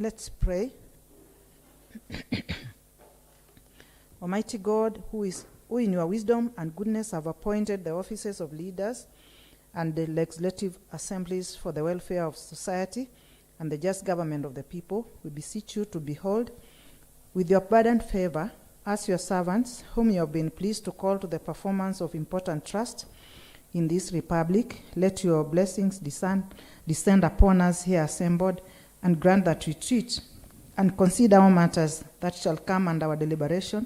Let's pray. Almighty God, who in your wisdom and goodness have appointed the offices of leaders and the legislative assemblies for the welfare of society and the just government of the people, we beseech you to behold with your abundant favor as your servants, whom you have been pleased to call to the performance of important trust in this republic. Let your blessings descend upon us here assembled, and grant that we treat and consider all matters that shall come under our deliberation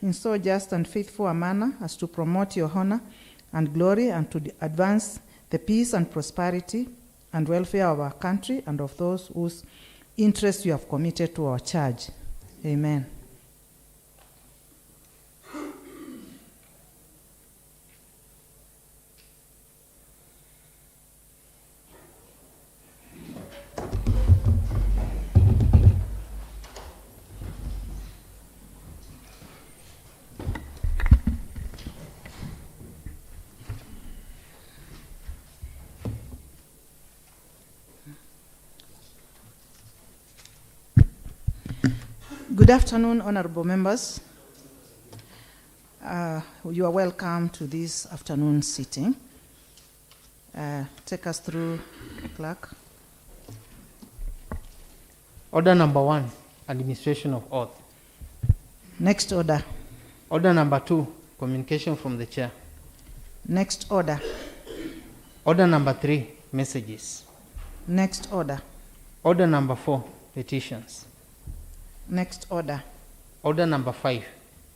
in so just and faithful a manner as to promote your honor and glory, and to advance the peace and prosperity and welfare of our country and of those whose interests you have committed to our charge. Amen. Good afternoon, honorable members. You are welcome to this afternoon sitting. Take us through, clerk. Order number 1, administration of oath. Next order. Order number 2, communication from the chair. Next order. Order number 3, messages. Next order. Order number 4, petitions. Next order. Order number 5,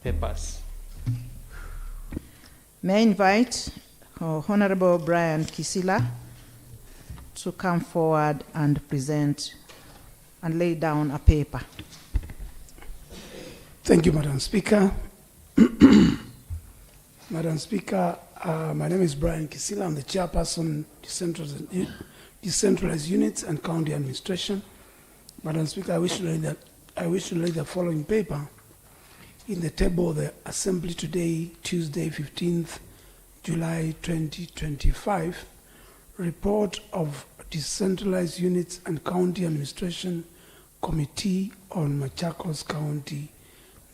papers. May I invite Honorable Brian Kisila to come forward and present and lay down a paper. Thank you, Madam Speaker. Madam Speaker, my name is Brian Kisila. I'm the chairperson, decentralized units and county administration. Madam Speaker, I wish to lay the following paper in the table of the Assembly today, Tuesday, 15th July 2025, report of Decentralized Units and County Administration Committee on Machakos County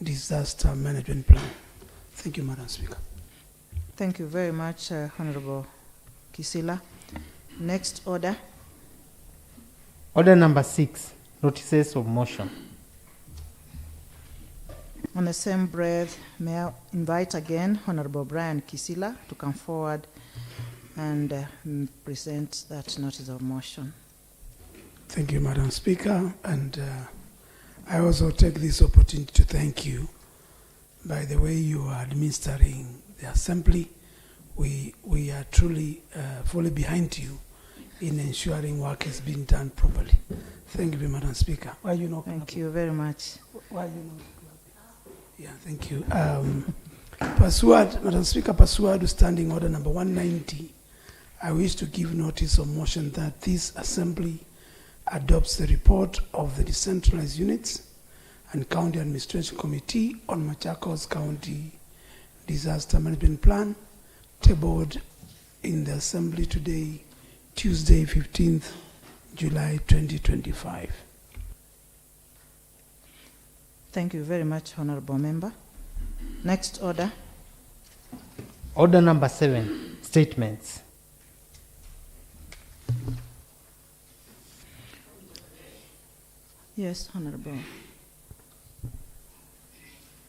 Disaster Management Plan. Thank you, Madam Speaker. Thank you very much, Honorable Kisila. Next order. Order number 6, notices of motion. On the same breath, may I invite again Honorable Brian Kisila to come forward and present that notice of motion. Thank you, Madam Speaker. And I also take this opportunity to thank you by the way you are administering the Assembly. We are truly fully behind you in ensuring work is being done properly. Thank you, Madam Speaker. Why you not? Thank you very much. Why you not? Yeah, thank you. Madam Speaker, pursuant to Standing Order number 190, I wish to give notice of motion that this Assembly adopts the report of the Decentralized Units and County Administration Committee on Machakos County Disaster Management Plan, tabled in the Assembly today, Tuesday, 15th July 2025. Thank you very much, Honorable Member. Next order. Order number 7, statements. Yes, Honorable.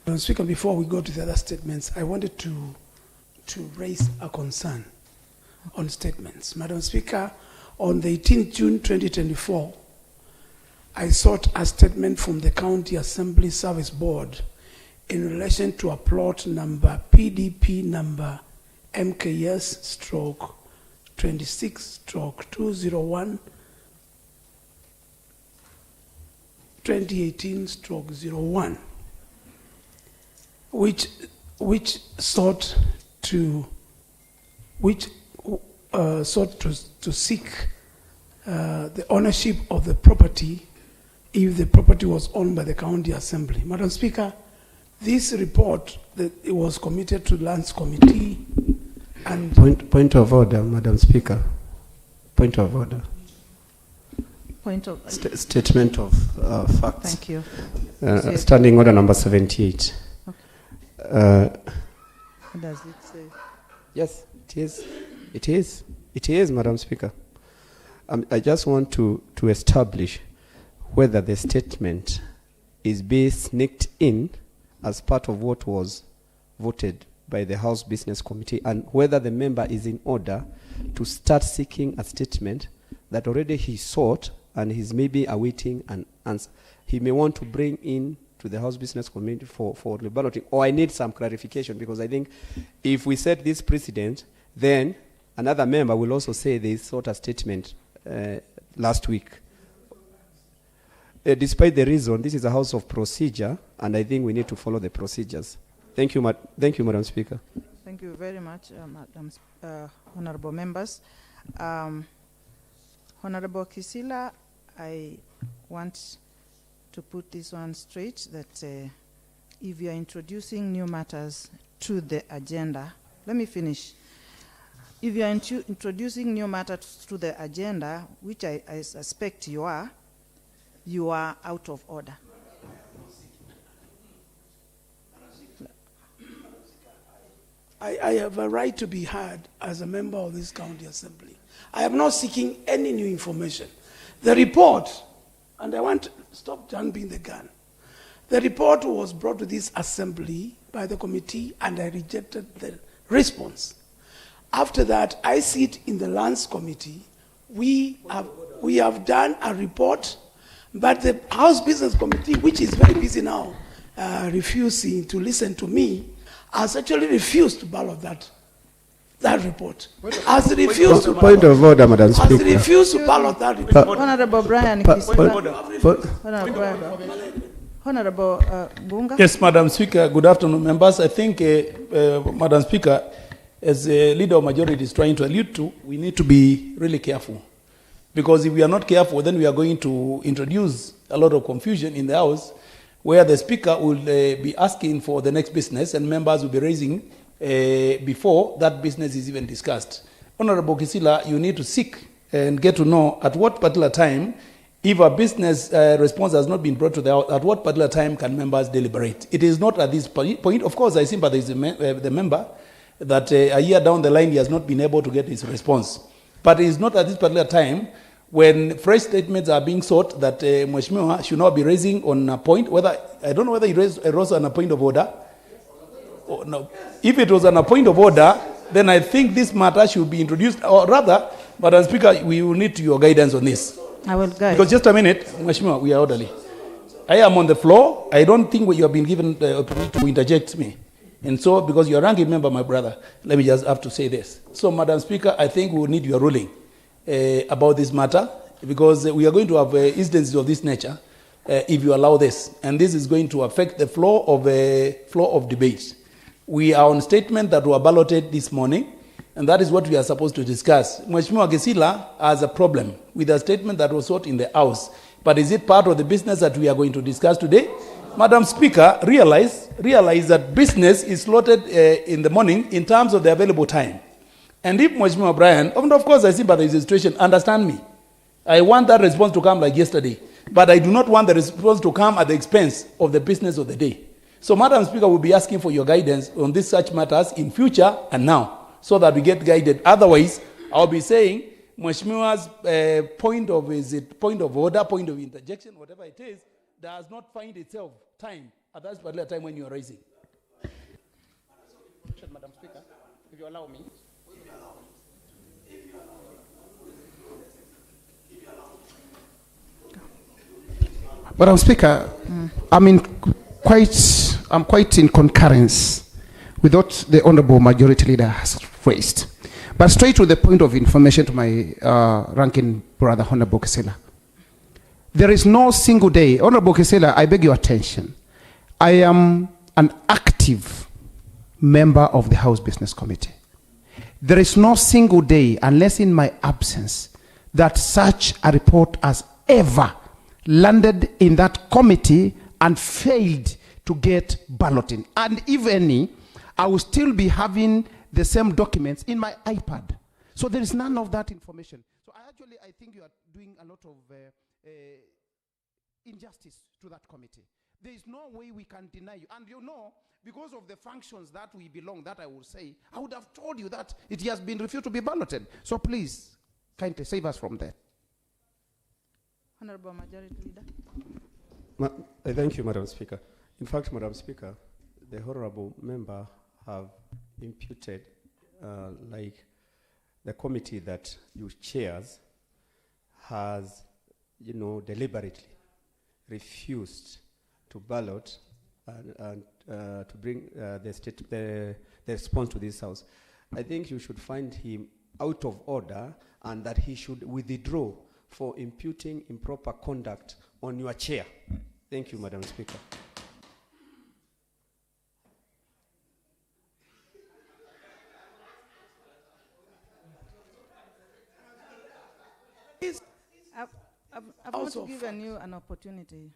Madam Speaker, before we go to the other statements, I wanted to raise a concern on statements. Madam Speaker, on the 18th June 2024, I sought a statement from the County Assembly Service Board in relation to a plot number PDP number MKS/26/201 2018/01, which sought to seek the ownership of the property if the property was owned by the County Assembly. Madam Speaker, this report that it was committed to Lands Committee and... Point of order, Madam Speaker. Point of order. Point of... Statement of facts. Thank you. Standing order number 78. What does it say? Yes, it is. It is. It is, Madam Speaker. I just want to establish whether the statement is being sneaked in as part of what was voted by the House Business Committee, and whether the member is in order to start seeking a statement that already he sought and he's maybe awaiting an answer. He may want to bring in to the House Business Committee for the balloting, or I need some clarification, because I think if we set this precedent, then another member will also say they sought a statement last week. Despite the reason, this is a house of procedure, and I think we need to follow the procedures. Thank you, Madam Speaker. Thank you very much, honorable members. Honorable Kisila, I want to put this one straight, that if you are introducing new matters to the agenda, let me finish. If you are introducing new matters to the agenda, which I suspect you are out of order. I have a right to be heard as a member of this county assembly. I am not seeking any new information. The report, and I want to stop jumping the gun. The report was brought to this assembly by the committee, and I rejected the response. After that, I sit in the Lands Committee. We have done a report, but the House Business Committee, which is very busy now, refusing to listen to me, has actually refused to ballot that report. Has refused to point of order, Madam Speaker. Has refused to ballot that report. Honorable Brian Honorable Bunga. Yes, Madam Speaker. Good afternoon, members. I think, Madam Speaker, as a leader of majority is trying to allude to, we need to be really careful. Because if we are not careful, then we are going to introduce a lot of confusion in the House, where the Speaker will be asking for the next business, and members will be raising before that business is even discussed. Honorable Kisila, you need to seek and get to know at what particular time, if a business response has not been brought to the House, at what particular time can members deliberate? It is not at this point. Of course, I sympathize with the member that a year down the line he has not been able to get his response. But it is not at this particular time when fresh statements are being sought that Mheshimiwa should not be raising on a point, I don't know whether he rose on a point of order. Or no. If it was on a point of order, then I think this matter should be introduced, or rather, Madam Speaker, we will need your guidance on this. I will guide. Because just a minute, Mheshimiwa, we are orderly. I am on the floor. I don't think you have been given the opportunity to interject me. And so, because you're a ranking member, my brother, let me just have to say this. So, Madam Speaker, I think we will need your ruling about this matter, because we are going to have instances of this nature if you allow this. And this is going to affect the flow of debate. We are on statement that were balloted this morning, and that is what we are supposed to discuss. Mheshimiwa Gesila has a problem with a statement that was sought in the House. But is it part of the business that we are going to discuss today? Madam Speaker, realize that business is slotted in the morning in terms of the available time. And if Mheshimiwa Brian, and of course I sympathize with the situation, understand me. I want that response to come like yesterday. But I do not want the response to come at the expense of the business of the day. So, Madam Speaker, will be asking for your guidance on these such matters in future and now, so that we get guided. Otherwise, I'll be saying, Mheshimiwa's point of order, point of interjection, whatever it is, does not find itself time at that particular time when you are raising. Madam Speaker, if you allow me. Madam Speaker, I'm quite in concurrence with what the Honourable Majority Leader has raised. But straight to the point of information to my ranking brother, Honourable Kisela. There is no single day, Honourable Kisela, I beg your attention. I am an active member of the House Business Committee. There is no single day, unless in my absence, that such a report has ever landed in that committee and failed to get balloting. And if any, I will still be having the same documents in my iPad. So there is none of that information. So I think you are doing a lot of injustice to that committee. There is no way we can deny you. And you know, because of the functions that we belong, that I will say, I would have told you that it has been refused to be balloted. So please, kindly save us from that. Honorable Majority Leader. Thank you, Madam Speaker. In fact, Madam Speaker, the honorable member have imputed, like the committee that you chairs has, deliberately refused to ballot and to bring the response to this House. I think you should find him out of order and that he should withdraw for imputing improper conduct on your chair. Thank you, Madam Speaker. I've not given you an opportunity.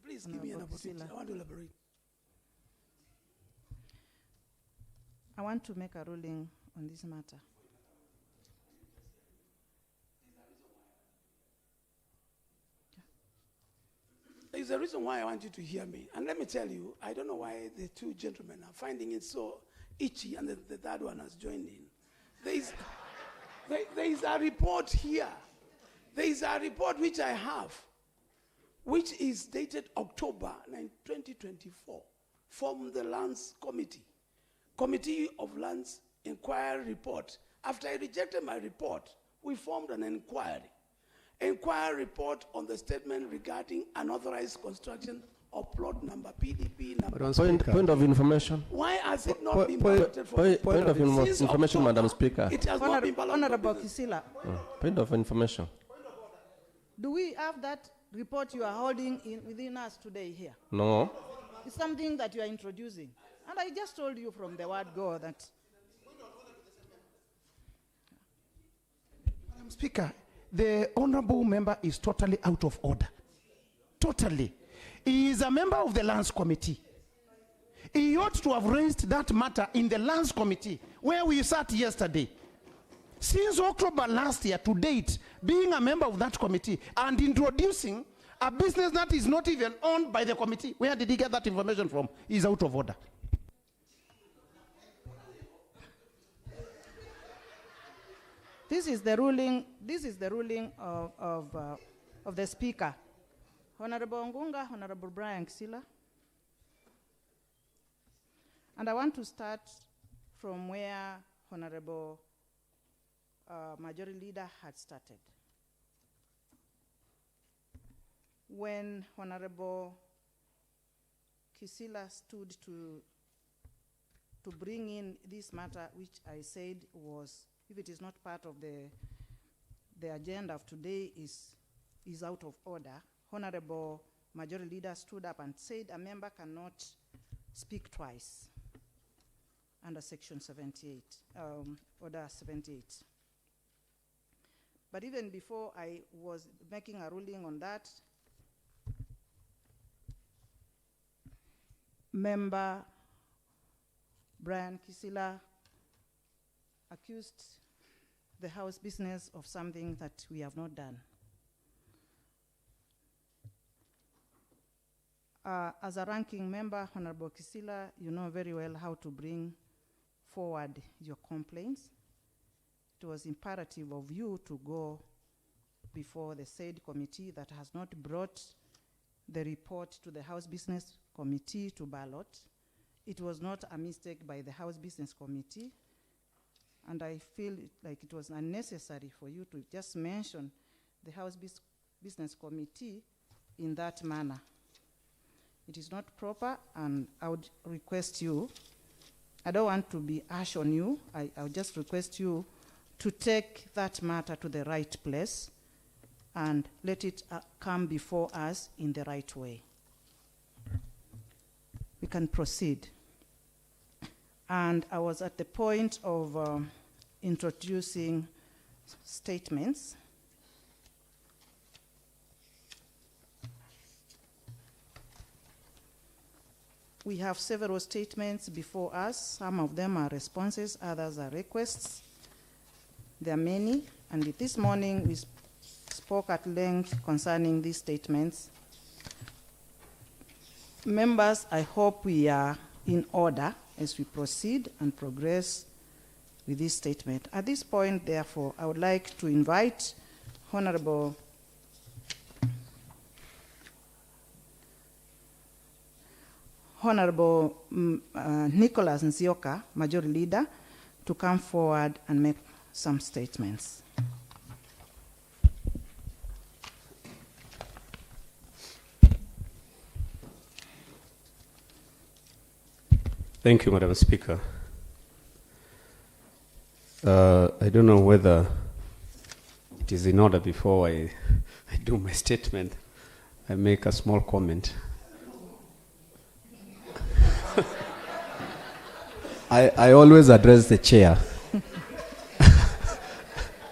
Please give me an opportunity. I want to elaborate. I want to make a ruling on this matter. There's a reason why I want you to hear me. And let me tell you, I don't know why the two gentlemen are finding it so itchy and the third one has joined in. There is a report here. There is a report which I have, which is dated October 2024, from the Lands Committee, Committee of Lands Inquiry Report. After I rejected my report, we formed an inquiry report on the statement regarding unauthorized construction of plot number PDP number. Point of information. Why has it not been balloted for point of information, Madam Speaker. It has not been balloted. Honorable Kisila. Point of information. Do we have that report you are holding within us today here? No. It's something that you are introducing. And I just told you from the word go that... Madam Speaker, the honorable member is totally out of order. Totally. He is a member of the Lands Committee. He ought to have raised that matter in the Lands Committee, where we sat yesterday. Since October last year to date, being a member of that committee and introducing a business that is not even owned by the committee, where did he get that information from? He's out of order. This is the ruling of the Speaker. Honorable Ngunga, Honorable Brian Kisila. And I want to start from where Honorable Majority Leader had started. When Honorable Kisila stood to bring in this matter, which I said was, if it is not part of the agenda of today, is out of order, Honorable Majority Leader stood up and said a member cannot speak twice under Section 78, Order 78. But even before I was making a ruling on that, Member Brian Kisila accused the House business of something that we have not done. As a ranking member, Honorable Kisila, you know very well how to bring forward your complaints. It was imperative of you to go before the said committee that has not brought the report to the House Business Committee to ballot. It was not a mistake by the House Business Committee, and I feel like it was unnecessary for you to just mention the House Business Committee in that manner. It is not proper, and I would request you, I don't want to be harsh on you, I would just request you to take that matter to the right place and let it come before us in the right way. We can proceed. And I was at the point of introducing statements. We have several statements before us. Some of them are responses, others are requests. There are many, and this morning we spoke at length concerning these statements. Members, I hope we are in order as we proceed and progress with this statement. At this point, therefore, I would like to invite Honorable Nicholas Nzioka, Majority Leader, to come forward and make some statements. Thank you, Madam Speaker. I don't know whether it is in order before I do my statement, I make a small comment. I always address the chair.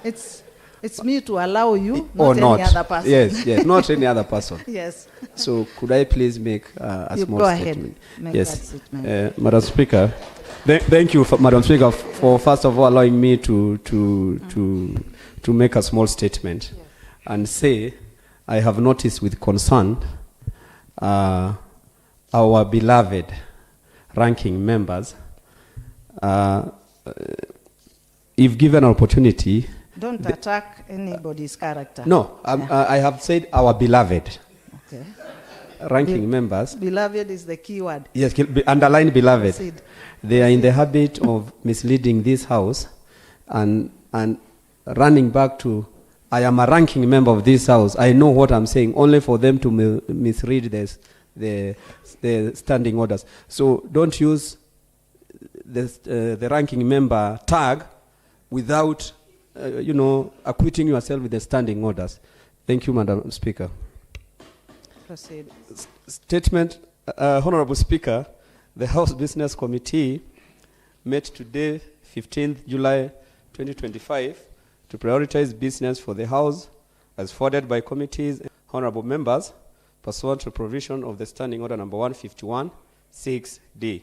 It's me to allow you, or not any other person. Yes, not any other person. Yes. So could I please make a You small go statement? ahead. Make Yes. that statement. Madam Speaker, thank you, Madam Speaker, for first of all allowing me to make a small statement, yes, and say I have noticed with concern our beloved ranking members, if given an opportunity. Don't attack anybody's character. No, I have said our beloved. Okay. Ranking members. Beloved is the key word. Yes, underline beloved. Proceed. They are in the habit of misleading this house and running back to, I am a ranking member of this house. I know what I'm saying, only for them to misread the standing orders. So don't use the ranking member tag without acquitting yourself with the standing orders. Thank you, Madam Speaker. Proceed. Statement, Honorable Speaker, the House Business Committee met today, 15th July 2025, to prioritize business for the House as forwarded by committees and honorable members pursuant to provision of the Standing Order number 151, 6D.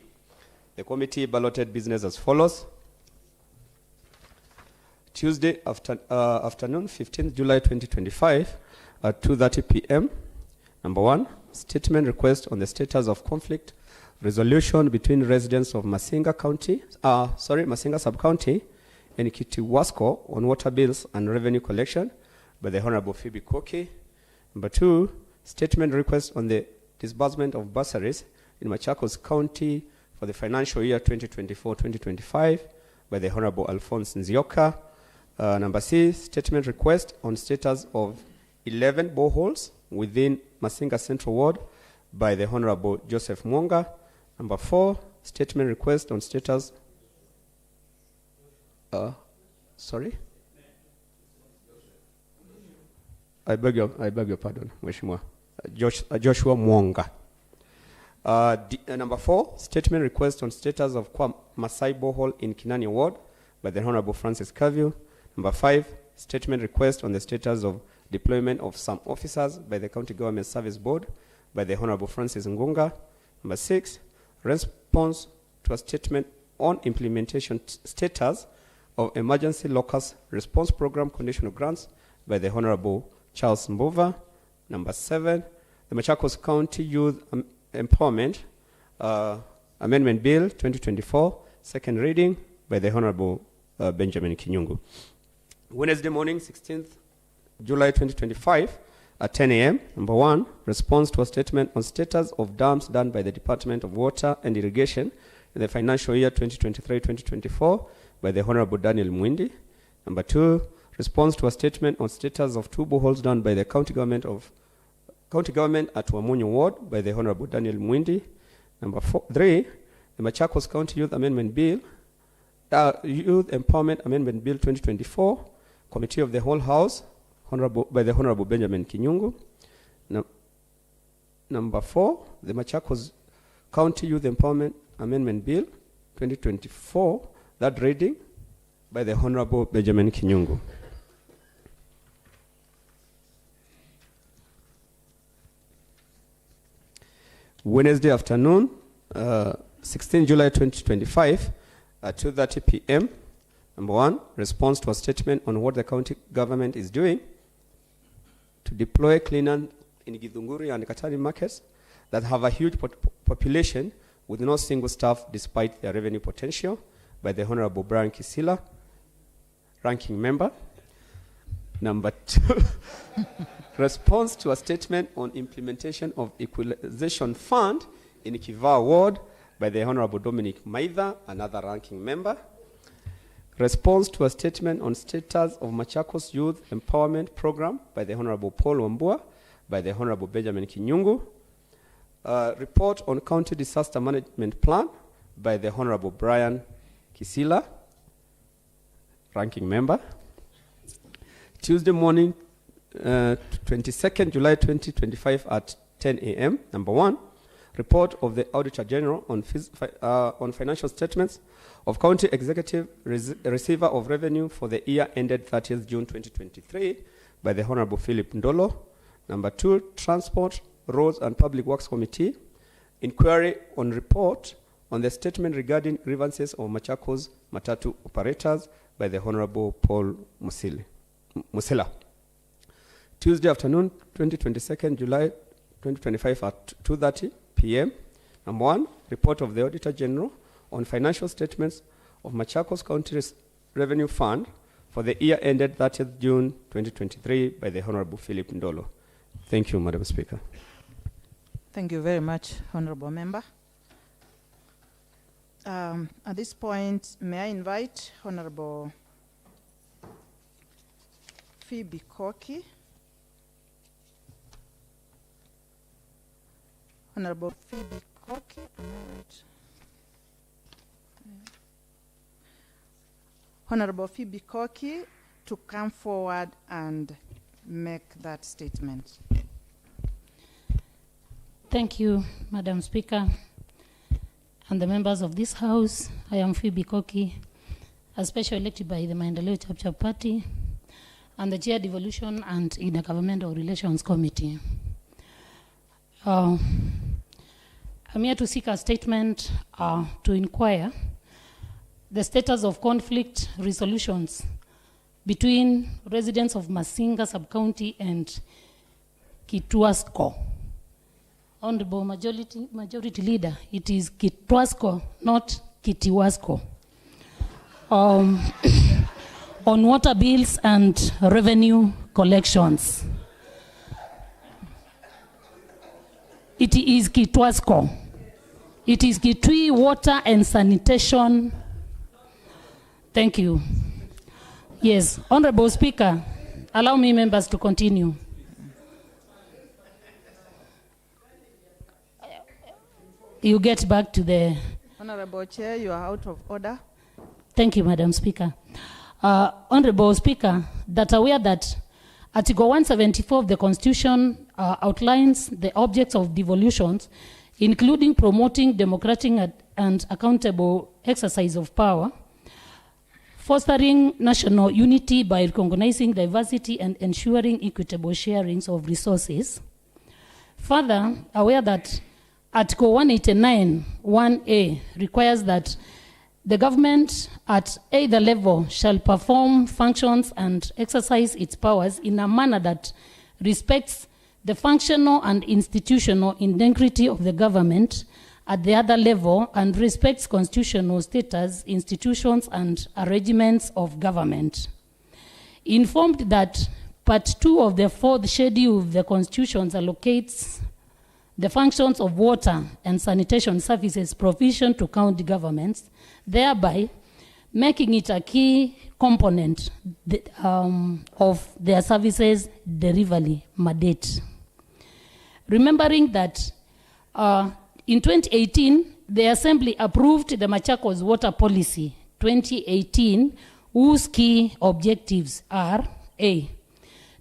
The committee balloted business as follows. Tuesday afternoon, 15th July 2025, at 2:30 p.m. Number 1, statement request on the status of conflict resolution between residents of Masinga Sub-County and Kitiwasco on water bills and revenue collection by the Honorable Phoebe Koki. Number 2, statement request on the disbursement of bursaries in Machakos County for the financial year 2024-2025 by the Honorable Alphonse Nzioka. Number C, statement request on status of 11 boreholes within Masinga Central Ward by the Honorable Joseph Mwonga. Number 4, statement request on status. Sorry? I beg your pardon, Mheshimiwa. Joshua Mwonga. Number 4, statement request on status of Masai Borehole in Kinani Ward by the Honorable Francis Kaviu. Number 5, statement request on the status of deployment of some officers by the County Government Service Board by the Honorable Francis Ngunga. Number 6, response to a statement on implementation status of Emergency Locust Response Program conditional grants by the Honorable Charles Mbova. Number 7, the Machakos County Youth Empowerment Amendment Bill 2024, second reading by the Honorable Benjamin Kinyungu. Wednesday morning, 16th July 2025, at 10 a.m. Number 1, response to a statement on status of dams done by the Department of Water and Irrigation in the financial year 2023-2024 by the Honorable Daniel Mwindi. Number 2, response to a statement on status of 2 boreholes done by the county government at Wamunyu Ward by the Honorable Daniel Mwindi. Number 3, the Machakos County Youth Amendment Bill, Youth Empowerment Amendment Bill 2024, Committee of the Whole House, by the Honorable Benjamin Kinyungu. Number 4, the Machakos County Youth Empowerment Amendment Bill 2024, that reading by the Honorable Benjamin Kinyungu. Wednesday afternoon, 16 July 2025, at 2:30 p.m. Number 1, response to a statement on what the county government is doing to deploy cleaners in Githunguri and Katani markets that have a huge population with no single staff despite their revenue potential, by the Honorable Brian Kisila, ranking member. Number 2, response to a statement on implementation of equalization fund in Kiva Ward, by the Honorable Dominic Maitha, another ranking member. Response to a statement on status of Machakos Youth Empowerment Program, by the Honorable Paul Wambua, by the Honorable Benjamin Kinyungu. Report on County Disaster Management Plan, by the Honorable Brian Kisila, ranking member. Tuesday morning, 22nd July 2025 at 10 a.m. Number 1, report of the Auditor General on financial statements of County Executive Receiver of Revenue for the year ended 30th June 2023, by the Honorable Philip Ndolo. Number 2, Transport, Roads and Public Works Committee, inquiry on report on the statement regarding grievances of Machakos Matatu operators, by the Honorable Paul Musila. Tuesday afternoon, 22nd July 2025 at 2:30 p.m. Number 1, report of the Auditor General on financial statements of Machakos County Revenue Fund for the year ended 30th June 2023, by the Honorable Philip Ndolo. Thank you, Madam Speaker. Thank you very much, Honorable Member. At this point, may I invite Honorable Phoebe Koki. Honorable Phoebe Koki, am I right? Honorable Phoebe Koki to come forward and make that statement. Thank you, Madam Speaker, and the members of this House. I am Phoebe Koki, a special elected by the Maendeleo Chapchap Party, and the Chair Devolution and Intergovernmental Relations Committee. I'm here to seek a statement to inquire the status of conflict resolutions between residents of Masinga Sub-County and Kitwasko. Honorable Majority Leader, it is Kitwasko, not Kitiwasko. On water bills and revenue collections. It is Kitwasko. It is Kitui Water and Sanitation. Thank you. Yes, Honorable Speaker, allow me members to continue. You get back to the... Honorable Chair, you are out of order. Thank you, Madam Speaker. Honorable Speaker, that aware that Article 174 of the Constitution outlines the objects of devolutions, including promoting democratic and accountable exercise of power, fostering national unity by recognizing diversity and ensuring equitable sharings of resources. Further, aware that Article 189, 1A requires that the government at either level shall perform functions and exercise its powers in a manner that respects the functional and institutional integrity of the government at the other level and respects constitutional status, institutions, and arrangements of government. Informed that Part 2 of the 4th schedule of the Constitution allocates the functions of water and sanitation services provision to county governments, thereby making it a key component of their services delivery mandate. Remembering that in 2018, the Assembly approved the Machakos Water Policy 2018, whose key objectives are A,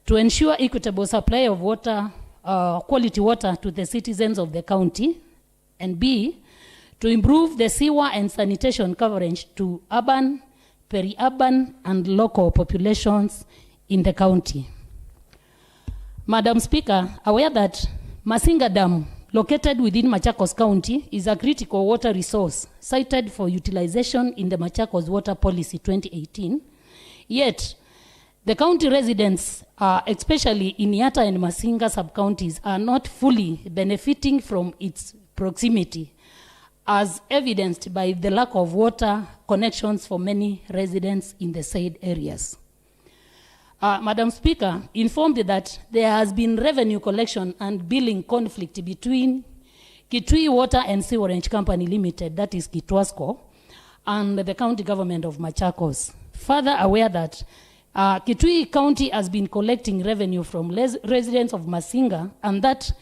to ensure equitable supply of water, quality water to the citizens of the county, and B, to improve the sewer and sanitation coverage to urban, peri-urban, and local populations in the county. Madam Speaker, aware that Masinga Dam, located within Machakos County, is a critical water resource cited for utilization in the Machakos Water Policy 2018, yet the county residents, especially in Yatta and Masinga sub-counties, are not fully benefiting from its proximity, as evidenced by the lack of water connections for many residents in the said areas. Madam Speaker, informed that there has been revenue collection and billing conflict between Kitui Water and Sewerage Company Limited, that is Kitwasco, and the county government of Machakos. Further aware that Kitui County has been collecting revenue from residents of Masinga, and that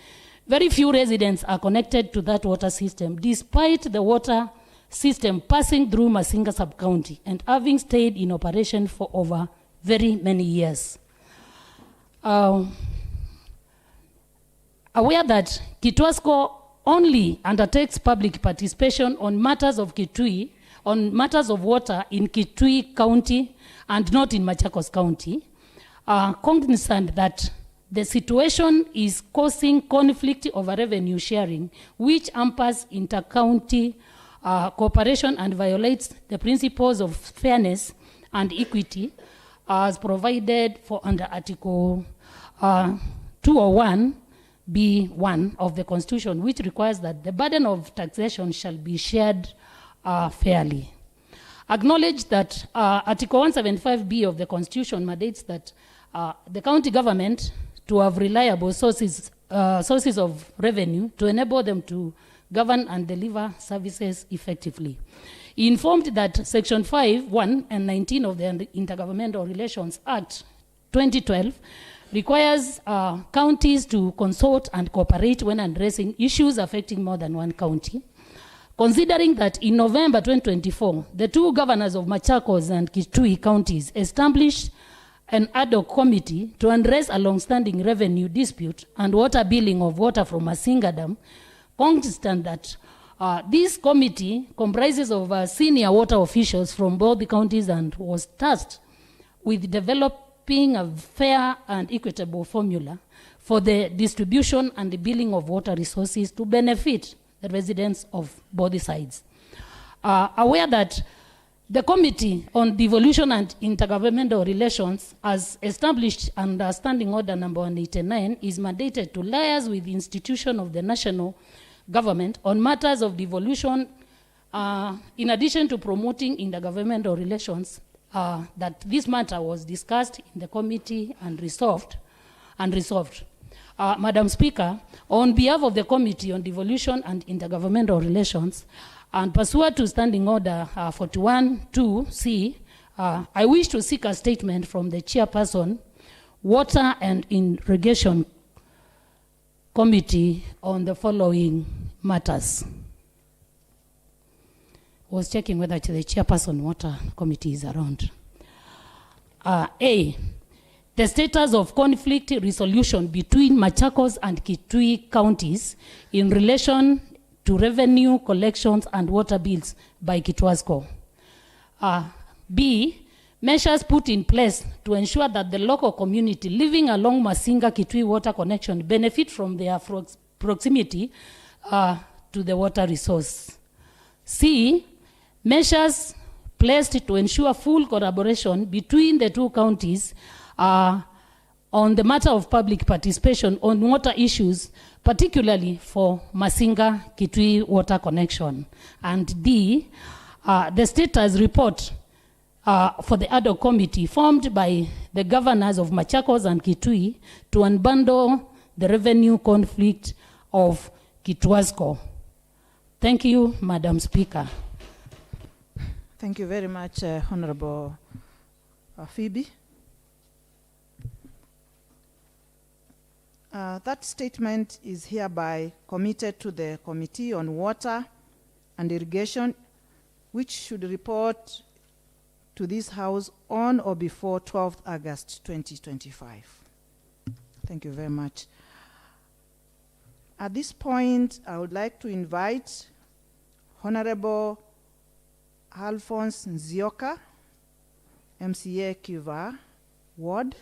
very few residents are connected to that water system, despite the water system passing through Masinga sub-county and having stayed in operation for over very many years. Aware that Kitwasco only undertakes public participation on matters of Kitui, on matters of water in Kitui County and not in Machakos County, cognizant that the situation is causing conflict over revenue sharing, which hampers inter-county cooperation and violates the principles of fairness and equity as provided for under Article 201(b)(1) of the Constitution, which requires that the burden of taxation shall be shared fairly. Acknowledge that Article 175(b) of the Constitution mandates that the county government to have reliable sources of revenue to enable them to govern and deliver services effectively. He informed that Section 5, 1, and 19 of the Intergovernmental Relations Act 2012 requires counties to consult and cooperate when addressing issues affecting more than one county. Considering that in November 2024, the two governors of Machakos and Kitui counties established an ad hoc committee to address a long-standing revenue dispute and water billing of water from Masinga Dam, consistent that this committee comprises of senior water officials from both the counties and was tasked with developing a fair and equitable formula for the distribution and the billing of water resources to benefit the residents of both sides. Aware that the Committee on Devolution and Intergovernmental Relations, as established under Standing Order number 189, is mandated to liaise with the institution of the national government on matters of devolution, in addition to promoting intergovernmental relations, that this matter was discussed in the committee and resolved. Madam Speaker, on behalf of the Committee on Devolution and Intergovernmental Relations, and pursuant to Standing Order 41(2)(c), I wish to seek a statement from the Chairperson, Water and Irrigation Committee on the following matters. Was checking whether the Chairperson Water Committee is around. A, the status of conflict resolution between Machakos and Kitui counties in relation to revenue collections and water bills by Kitwasco. B, measures put in place to ensure that the local community living along Masinga-Kitui water connection benefit from their proximity to the water resource. C, measures placed to ensure full collaboration between the two counties on the matter of public participation on water issues, particularly for Masinga-Kitui water connection. And D, the status report for the ad hoc committee formed by the governors of Machakos and Kitui to unbundle the revenue conflict of Kitwasco. Thank you, Madam Speaker. Thank you very much, Honorable Phoebe. That statement is hereby committed to the Committee on Water and Irrigation, which should report to this House on or before 12th August 2025. Thank you very much. At this point, I would like to invite Honorable Alphonse Nzioka, MCA Kiva Ward,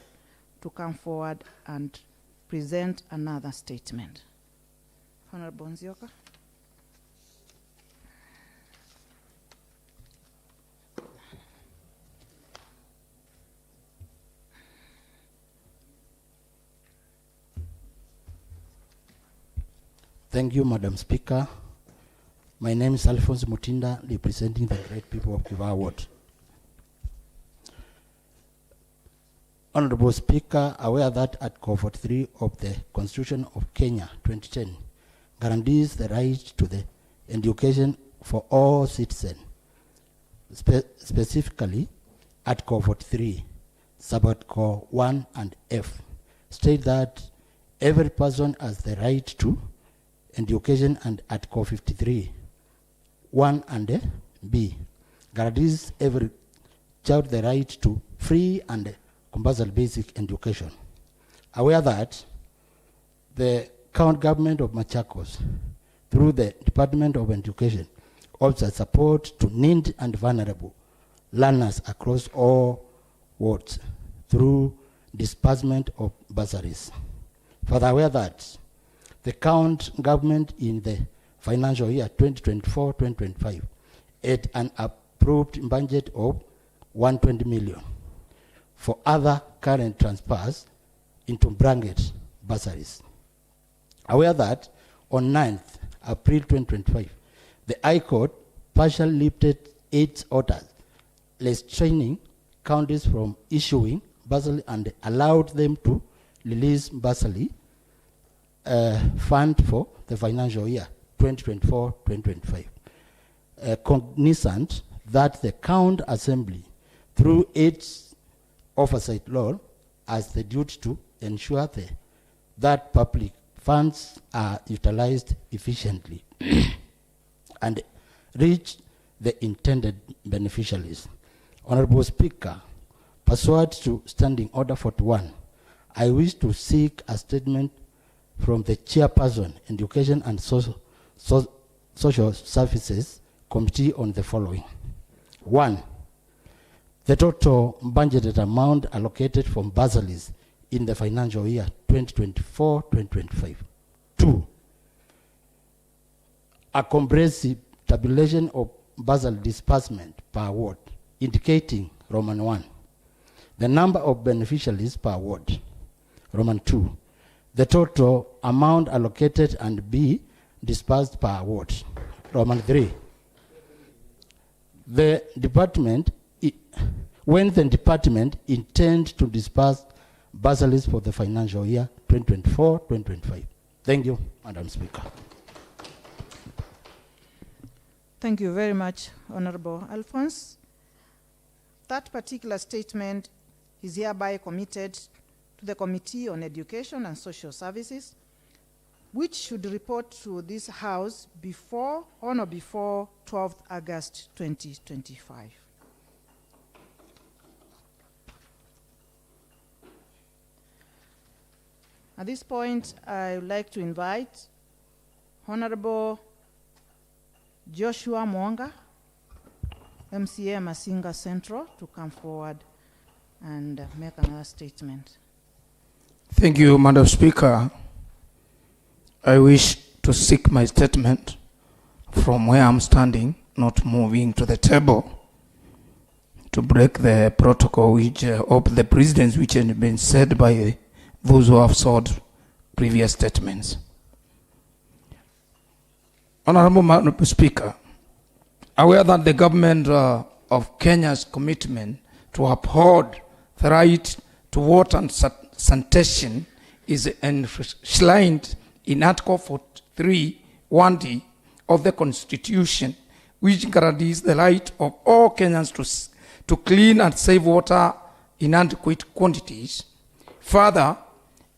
to come forward and present another statement. Honorable Nzioka. Thank you, Madam Speaker. My name is Alphonse Mutinda, representing the great people of Kiva Ward. Honorable Speaker, aware that Article 43 of the Constitution of Kenya 2010 guarantees the right to the education for all citizens. Specifically, Article 43, Subarticle 1 and F, state that every person has the right to education, and Article 53, 1 and B, guarantees every child the right to free and compulsory basic education. Aware that the county government of Machakos, through the Department of Education, offers support to needy and vulnerable learners across all wards through disbursement of bursaries. Further, aware that the county government in the financial year 2024-2025 had an approved budget of 120 million for other current transfers into bracket bursaries. Aware that on 9th April 2025, the High Court partially lifted 8 orders restraining counties from issuing bursary and allowed them to release bursary fund for the financial year 2024-2025. Cognizant that the County Assembly, through its oversight law, has the duty to ensure that public funds are utilized efficiently and reach the intended beneficiaries. Honorable Speaker, pursuant to Standing Order 41, I wish to seek a statement from the Chairperson, Education and Social Services Committee on the following. 1. The total budgeted amount allocated from bursaries in the financial year 2024-2025. 2. A comprehensive tabulation of bursary disbursement per ward, indicating Roman 1. The number of beneficiaries per ward. Roman 2. The total amount allocated and be disbursed per ward. Roman 3. The department, when the department intends to disburse bursaries for the financial year 2024-2025. Thank you, Madam Speaker. Thank you very much, Honorable Alphonse. That particular statement is hereby committed to the Committee on Education and Social Services, which should report to this House on or before 12th August 2025. At this point, I would like to invite Honorable Joshua Mwanga, MCA Masinga Central, to come forward and make another statement. Thank you, Madam Speaker. I wish to seek my statement from where I'm standing, not moving to the table, to break the protocol which of the precedents which had been said by those who have sought previous statements. Honorable Madam Speaker, aware that the government of Kenya's commitment to uphold the right to water and sanitation is enshrined in Article 43, 1D of the Constitution, which guarantees the right of all Kenyans to clean and save water in adequate quantities. Further,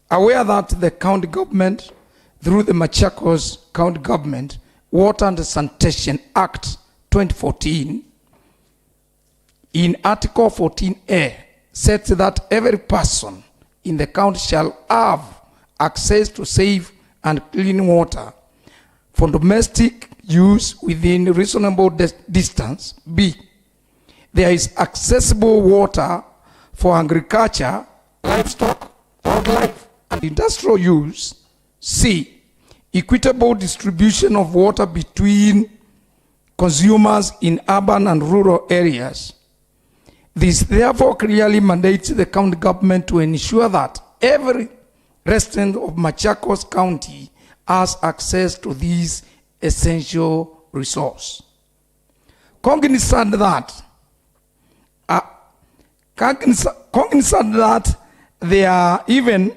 aware that the county government, through the Machakos County Government Water and Sanitation Act 2014, in Article 14A, sets that every person in the county shall have access to safe and clean water for domestic use within reasonable distance. B, there is accessible water for agriculture, livestock, wildlife, and industrial use. C, equitable distribution of water between consumers in urban and rural areas. This therefore clearly mandates the county government to ensure that every resident of Machakos County has access to this essential resource. Cognizant that there are even,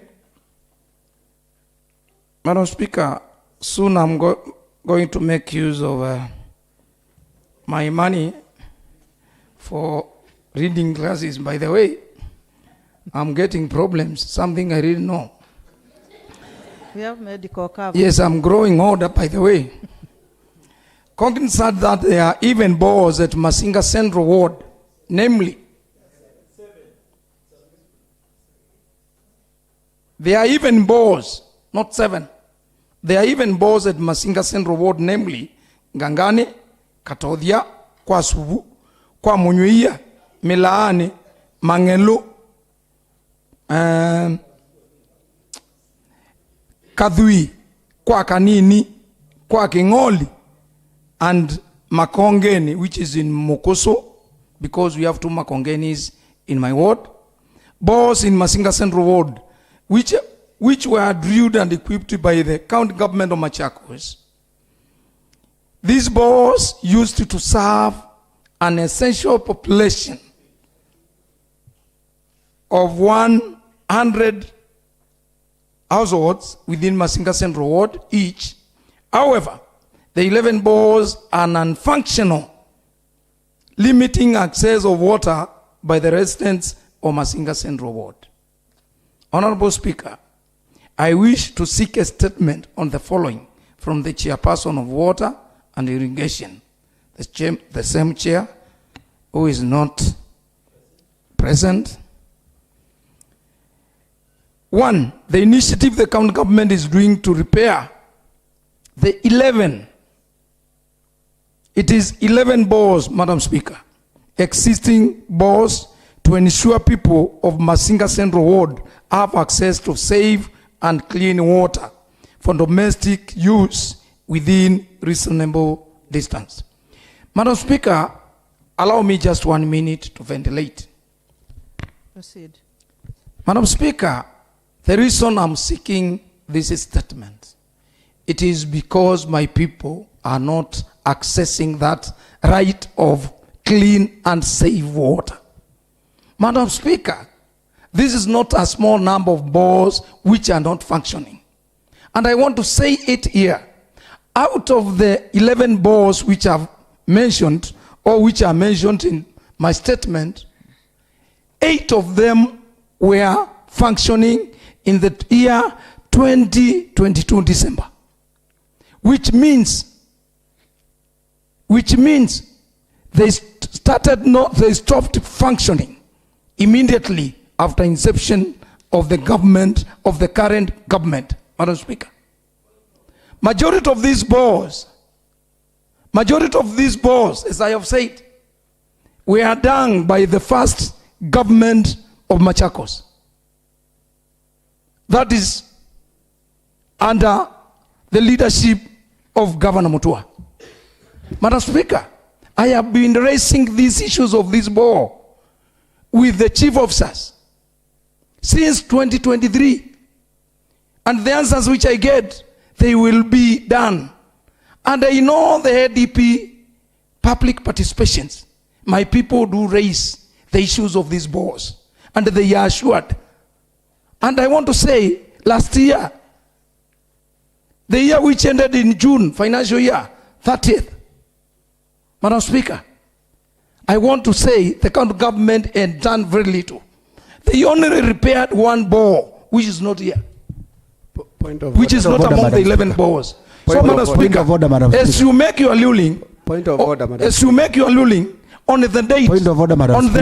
Madam Speaker, soon I'm going to make use of my money for reading classes. By the way, I'm getting problems, something I didn't know. We have medical cover. Yes, I'm growing older, by the way. Cognizant that there are even bores at Masinga Central Ward, namely, there are even bores, not 7. There are even bores at Masinga Central Ward, namely, Gangane, Katodhia, Kwasubu, Kwa Munyuia, Milaane, Mangelu, Kadhui, Kwa Kanini, Kwa Kingoli, and Makongeni, which is in Mokoso, because we have 2 Makongenis in my ward. Bores in Masinga Central Ward, which were drilled and equipped by the county government of Machakos. These bores used to serve an essential population of 100 households within Masinga Central Ward each. However, the 11 bores are non-functional, limiting access of water by the residents of Masinga Central Ward. Honorable Speaker, I wish to seek a statement on the following from the Chairperson of Water and Irrigation, the same chair who is not present. 1, the initiative the county government is doing to repair the 11. It is 11 bores, Madam Speaker, existing bores, to ensure people of Masinga Central Ward have access to safe and clean water for domestic use within reasonable distance. Madam Speaker, allow me just 1 minute to ventilate. Proceed. Madam Speaker, the reason I'm seeking this statement, it is because my people are not accessing that right of clean and safe water. Madam Speaker, this is not a small number of bores which are not functioning. And I want to say it here. Out of the 11 bores which I've mentioned, or which are mentioned in my statement, 8 of them were functioning in the year 2022 December. Which means they stopped functioning immediately after inception of the government, of the current government, Madam Speaker. Majority of these bores, as I have said, were done by the first government of Machakos. That is under the leadership of Governor Mutua. Madam Speaker, I have been raising these issues of this bore with the chief officers since 2023. And the answers which I get, they will be done. And I know the ADP public participations. My people do raise the issues of these bores, and they are assured. And I want to say, last year, the year which ended in June, financial year 30th, Madam Speaker, I want to say the county government had done very little. They only repaired 1 bore, which is not here. Which is not among the 11 bores. So, Madam Speaker, as you make your ruling, as you make your ruling on the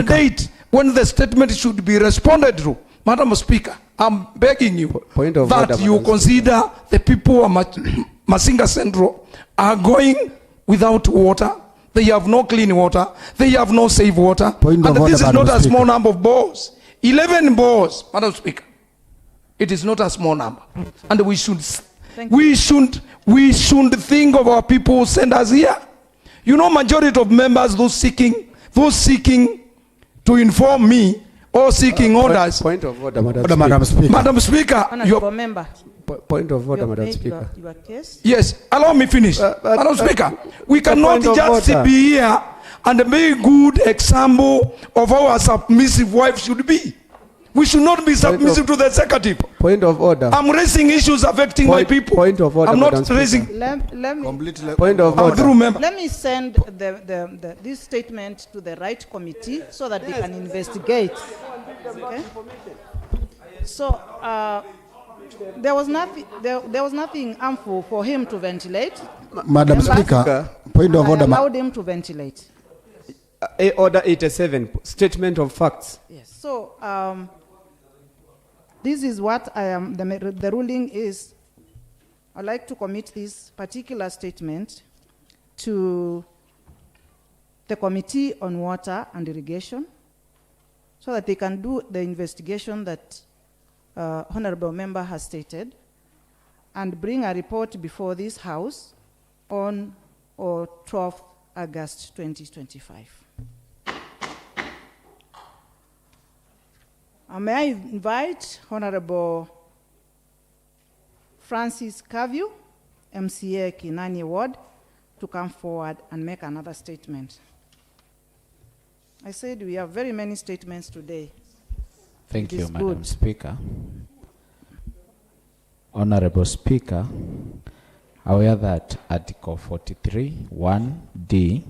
date, when the statement should be responded to, Madam Speaker, I'm begging you that you consider the people of Masinga Central are going without water. They have no clean water. They have no safe water. And this is not a small number of bores. 11 bores, Madam Speaker. It is not a small number. And we should think of our people who send us here. You know, majority of members, those seeking to inform me or seeking orders. Point of order, Madam Order, Speaker. Madam Speaker. Madam Speaker, Honorable member, Point of order, you have Madam made Speaker. your case. yes, allow me finish. Madam Speaker, we cannot point of just order. be here and a very good example of how a submissive wife should be. We should not be submissive to the executive. Point of order. I'm raising issues affecting my people. Point of order, I'm not Madam Speaker. raising. Let me Point of I'm through, order. member. let me send this statement to the right committee so that they can investigate. Okay? So there was nothing harmful for him to ventilate. Madam Member? Speaker, point of I order. allowed him to ventilate. Order 87, statement of facts. Yes. So this is what I am. The ruling is. I'd like to commit this particular statement to the Committee on Water and Irrigation, so that they can do the investigation that Honorable Member has stated, and bring a report before this House on 12th August 2025. May I invite Honorable Francis Kaviu, MCA Kinani Ward, to come forward and make another statement. I said we have very many statements today. Thank It you, is Madam good. Speaker. Honorable Speaker, aware that Article 43, 1D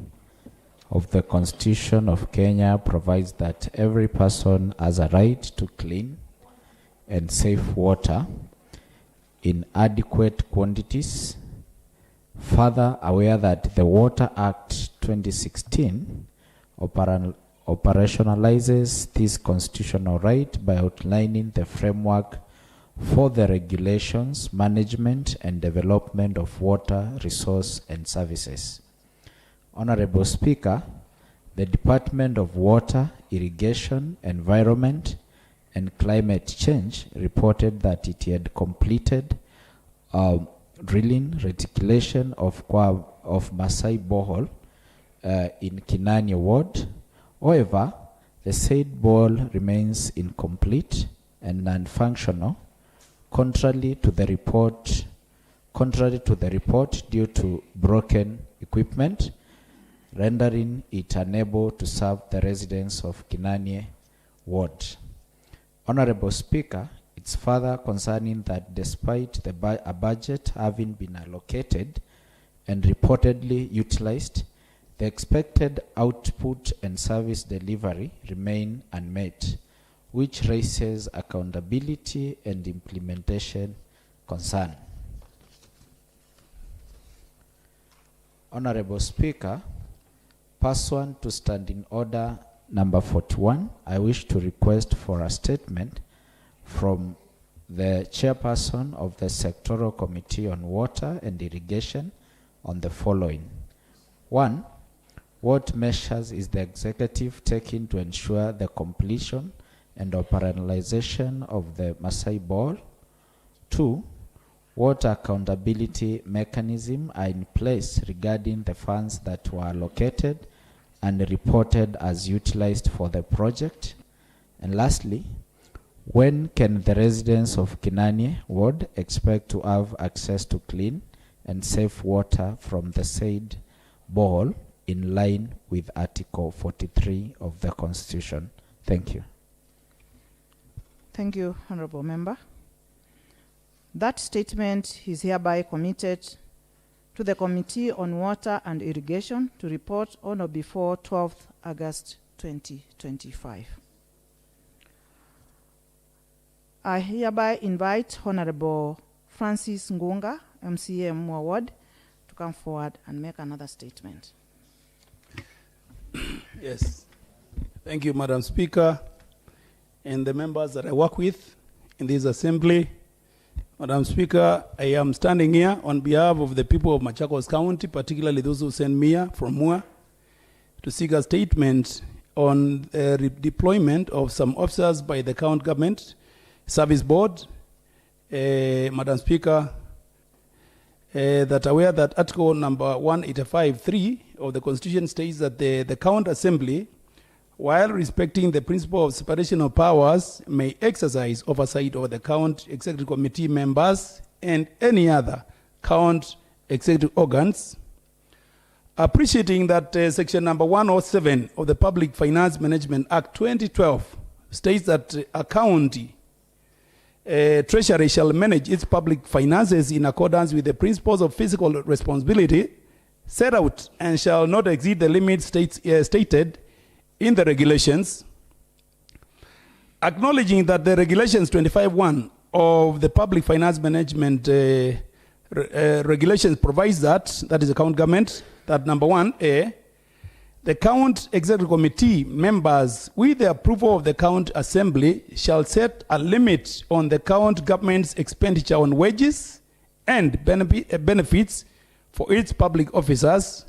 of the Constitution of Kenya provides that every person has a right to clean and safe water in adequate quantities. Further, aware that the Water Act 2016 operationalizes this constitutional right by outlining the framework for the regulations, management, and development of water, resource, and services. Honorable Speaker, the Department of Water, Irrigation, Environment, and Climate Change reported that it had completed drilling reticulation of Masai Borehole in Kinani Ward. However, the said borehole remains incomplete and non-functional, contrary to the report due to broken equipment, rendering it unable to serve the residents of Kinani Ward. Honorable Speaker, it's further concerning that despite a budget having been allocated and reportedly utilized, the expected output and service delivery remain unmet, which raises accountability and implementation concern. Honorable Speaker, pursuant to Standing Order number 41, I wish to request for a statement from the chairperson of the Sectoral Committee on Water and Irrigation on the following. 1. What measures is the executive taking to ensure the completion and operationalization of the Masai Borehole? 2. What accountability mechanisms are in place regarding the funds that were allocated and reported as utilized for the project? And lastly, when can the residents of Kinani Ward expect to have access to clean and safe water from the said borehole in line with Article 43 of the Constitution? Thank you. Thank you, Honorable Member. That statement is hereby committed to the Committee on Water and Irrigation to report on or before 12th August 2025. I hereby invite Honorable Francis Ngunga, MCA Mwa Ward, to come forward and make another statement. Yes. Thank you, Madam Speaker, and the members that I work with in this assembly. Madam Speaker, I am standing here on behalf of the people of Machakos County, particularly those who sent me here from Mua, to seek a statement on the redeployment of some officers by the County Government Service Board. Madam Speaker, that aware that Article number 185.3 of the Constitution states that the County Assembly while respecting the principle of separation of powers, may exercise oversight over the county executive committee members and any other county executive organs. Appreciating that section number 107 of the Public Finance Management Act 2012 states that a county treasury shall manage its public finances in accordance with the principles of fiscal responsibility set out and shall not exceed the limits stated in the regulations. Acknowledging that the regulations 25(1) of the Public Finance Management regulations provides that is account government, that number 1A, the County Executive Committee members, with the approval of the County Assembly, shall set a limit on the county government's expenditure on wages and benefits for its public officers,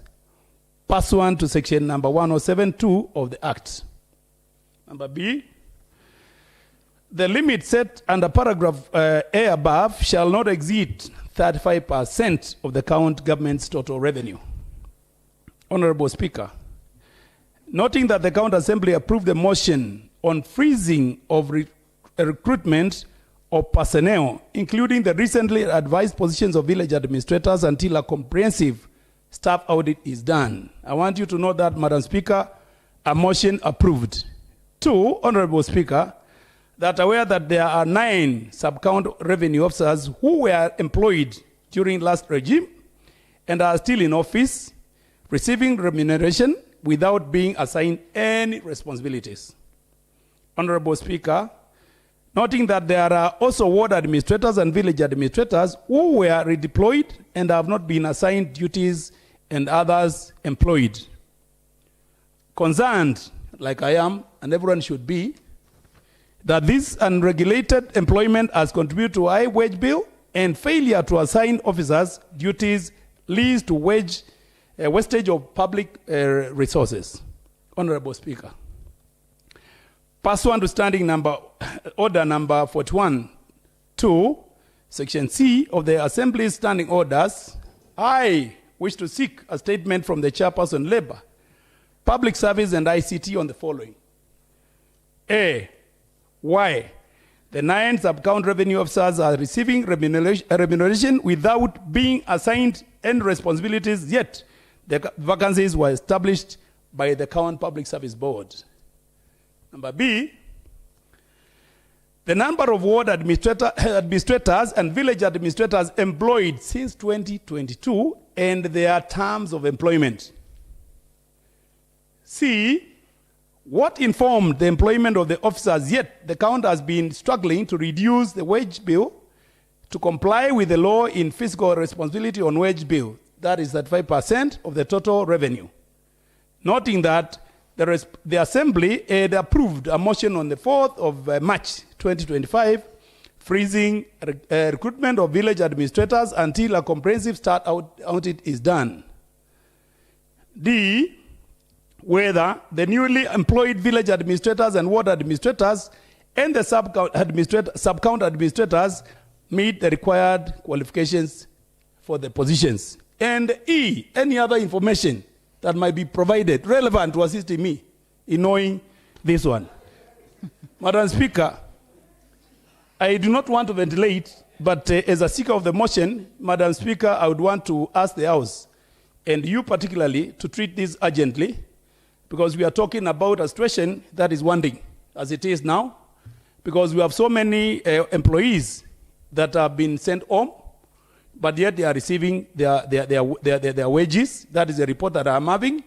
pursuant to section number 107(2) of the Act. Number B, the limit set under paragraph A above shall not exceed 35% of the county government's total revenue. Honorable Speaker, noting that the County Assembly approved the motion on freezing of recruitment of personnel, including the recently advised positions of village administrators, until a comprehensive staff audit is done. I want you to know that, Madam Speaker, a motion approved. 2, Honorable Speaker, that aware that there are 9 sub-county revenue officers who were employed during last regime and are still in office, receiving remuneration without being assigned any responsibilities. Honorable Speaker, noting that there are also ward administrators and village administrators who were redeployed and have not been assigned duties and others employed. Concerned, like I am, and everyone should be, that this unregulated employment has contributed to high wage bill and failure to assign officers duties leads to wastage of public resources. Honorable Speaker, pursuant to standing order number 41(2), section C of the Assembly's standing orders, I wish to seek a statement from the Chairperson Labor, Public Service and ICT on the following. A, why the 9 sub-county revenue officers are receiving remuneration without being assigned any responsibilities, yet the vacancies were established by the County Public Service Board. Number B, the number of ward administrators and village administrators employed since 2022 and their terms of employment. C, what informed the employment of the officers, yet the county has been struggling to reduce the wage bill to comply with the law in fiscal responsibility on wage bill, that is 35% of the total revenue. Noting that the Assembly had approved a motion on the 4th of March 2025, freezing recruitment of village administrators until a comprehensive start audit is done. D, whether the newly employed village administrators and ward administrators and the sub-county administrators meet the required qualifications for the positions. And E, any other information that might be provided relevant to assisting me in knowing this one. Madam Speaker, I do not want to ventilate, but as a seeker of the motion, Madam Speaker, I would want to ask the House, and you particularly, to treat this urgently, because we are talking about a situation that is wanting, as it is now, because we have so many employees that have been sent home, but yet they are receiving their wages. That is a report that I'm having.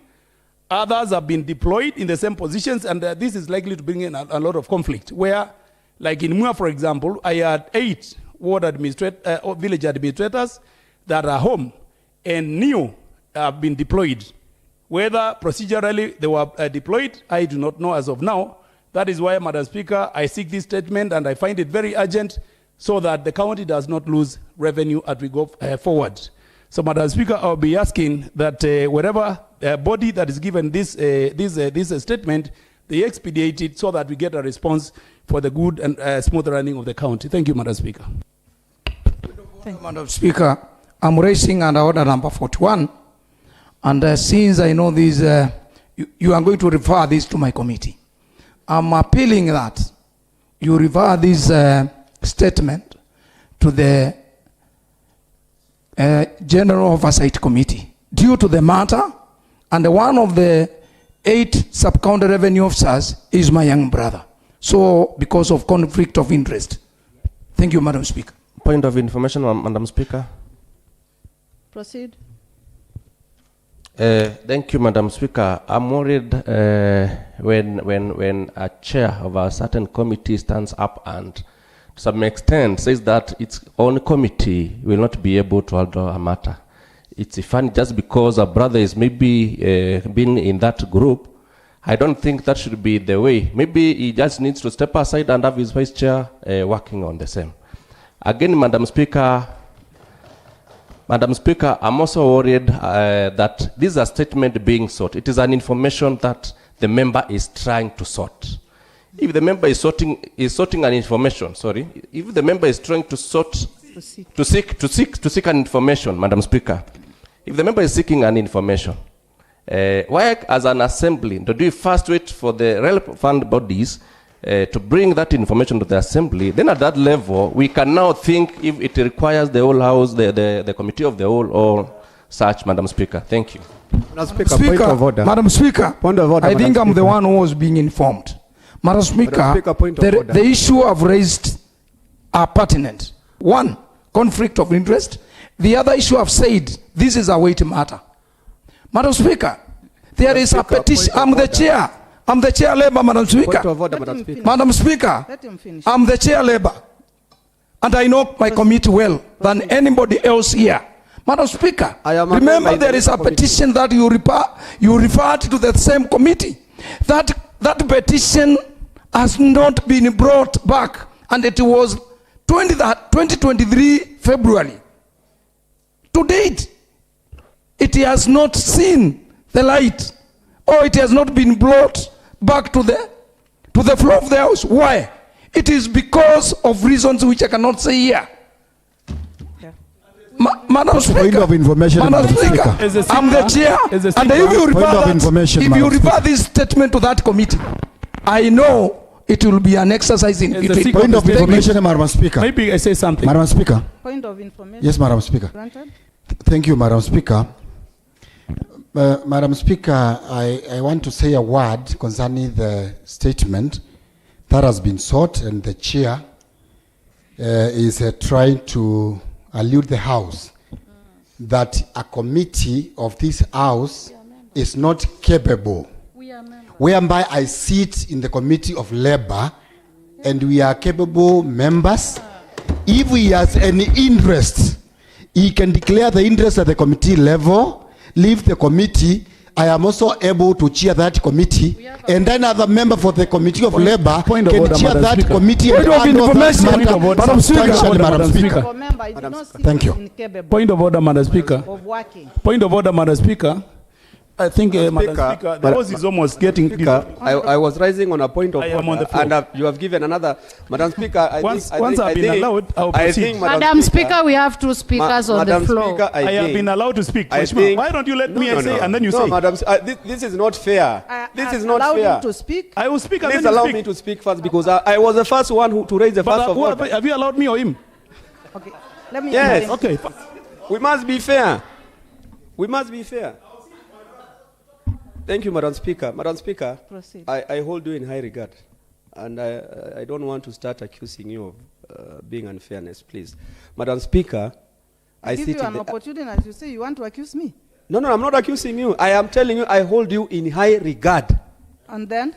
Others have been deployed in the same positions, and this is likely to bring in a lot of conflict, where, like in Mua, for example, I had 8 village administrators that are home, and new have been deployed. Whether procedurally they were deployed, I do not know as of now. That is why, Madam Speaker, I seek this statement, and I find it very urgent so that the county does not lose revenue as we go forward. So, Madam Speaker, I'll be asking that whatever body that is given this statement, they expedite it so that we get a response for the good and smooth running of the county. Thank you, Madam Speaker. Thank you, Madam Speaker. I'm raising under order number 41. And since I know this you are going to refer this to my committee. I'm appealing that you refer this statement to the General Oversight Committee due to the matter, and one of the 8 sub-county revenue officers is my young brother. So, because of conflict of interest. Thank you, Madam Speaker. Point of information, Madam Speaker. Proceed. Thank you, Madam Speaker. I'm worried when a chair of a certain committee stands up and to some extent says that its own committee will not be able to handle a matter. It's funny just because a brother is maybe been in that group. I don't think that should be the way. Maybe he just needs to step aside and have his vice chair working on the same. Again, Madam Speaker, I'm also worried that this is a statement being sought. It is an information that the member is trying to sort. If the member is sorting an information, if the member is trying to seek an information, Madam Speaker, if the member is seeking an information, why as an assembly do we first wait for the relevant bodies to bring that information to the assembly? Then at that level, we can now think if it requires the whole house, the committee of the whole, or such, Madam Speaker. Thank you. Madam Speaker, point of order. Madam Speaker, Point of order, I think Madam I'm the Speaker. one who was being informed. Madam Speaker, Speaker, point of order. the issue I've raised are pertinent. One, conflict of interest. The other issue I've said, this is a weighty matter. Madam Speaker, there is a petition. I'm the chair. I'm the chair Labour, Madam Speaker. Point of order, Madam Speaker. Madam Speaker, Let him finish. I'm the chair Labour. And I know my committee well than anybody else here. Madam Speaker, I am remember amended by there the is a committee. petition that you referred to the same committee. That petition has not been brought back, and it was 2023 February. To date, it has not seen the light, or it has not been brought back to the floor of the house. Why? It is because of reasons which I cannot say here. Madam Speaker, Point of information, Madam Speaker, I'm the chair, and if you refer this statement to that committee, I know it will be an exercise in between. Point of information, Madam Speaker. Maybe I say something. Madam Speaker. Point of information. Yes, Madam Speaker. Granted. Thank you, Madam Speaker. Madam Speaker, I want to say a word concerning the statement that has been sought, and the chair is trying to allude the House that a committee of this House is not capable, whereby I sit in the Committee of Labour and we are capable members. If he has any interest, he can declare the interest at the committee level, leave the committee. I am also able to chair that committee, and then other member for the Committee of Labour can chair that committee. Point of information, Madam Speaker. Madam Speaker. Remember, I do not see Thank you. incapable Point of order, Madam Speaker. of working. Point of order, Madam Speaker. I think, Madam Speaker, Speaker, the House is almost getting... I was rising on a point of I am on order, the floor. and you have given another. Madam Speaker, Once I've been allowed, I'll I proceed. think, Madam Speaker, we have two speakers on the Madam floor. Speaker, I have been allowed to speak. Mheshimiwa, why don't you let me say and then you say? Madam, this is not fair. This is not Allowed fair. you to speak. I will speak and Please then you allow speak. me to speak first, because I was the first one to raise the first of But order. have you allowed me or him? Okay. Let me. Yes. Okay. We must be fair. We must be fair. Thank you, Madam Speaker. Madam Speaker, Proceed. I hold you in high regard, and I don't want to start accusing you of being unfairness, please. Madam Speaker, I give sit you in an the... opportunity, as you say, you want to accuse me. No, I'm not accusing you. I am telling you I hold you in high regard. And then?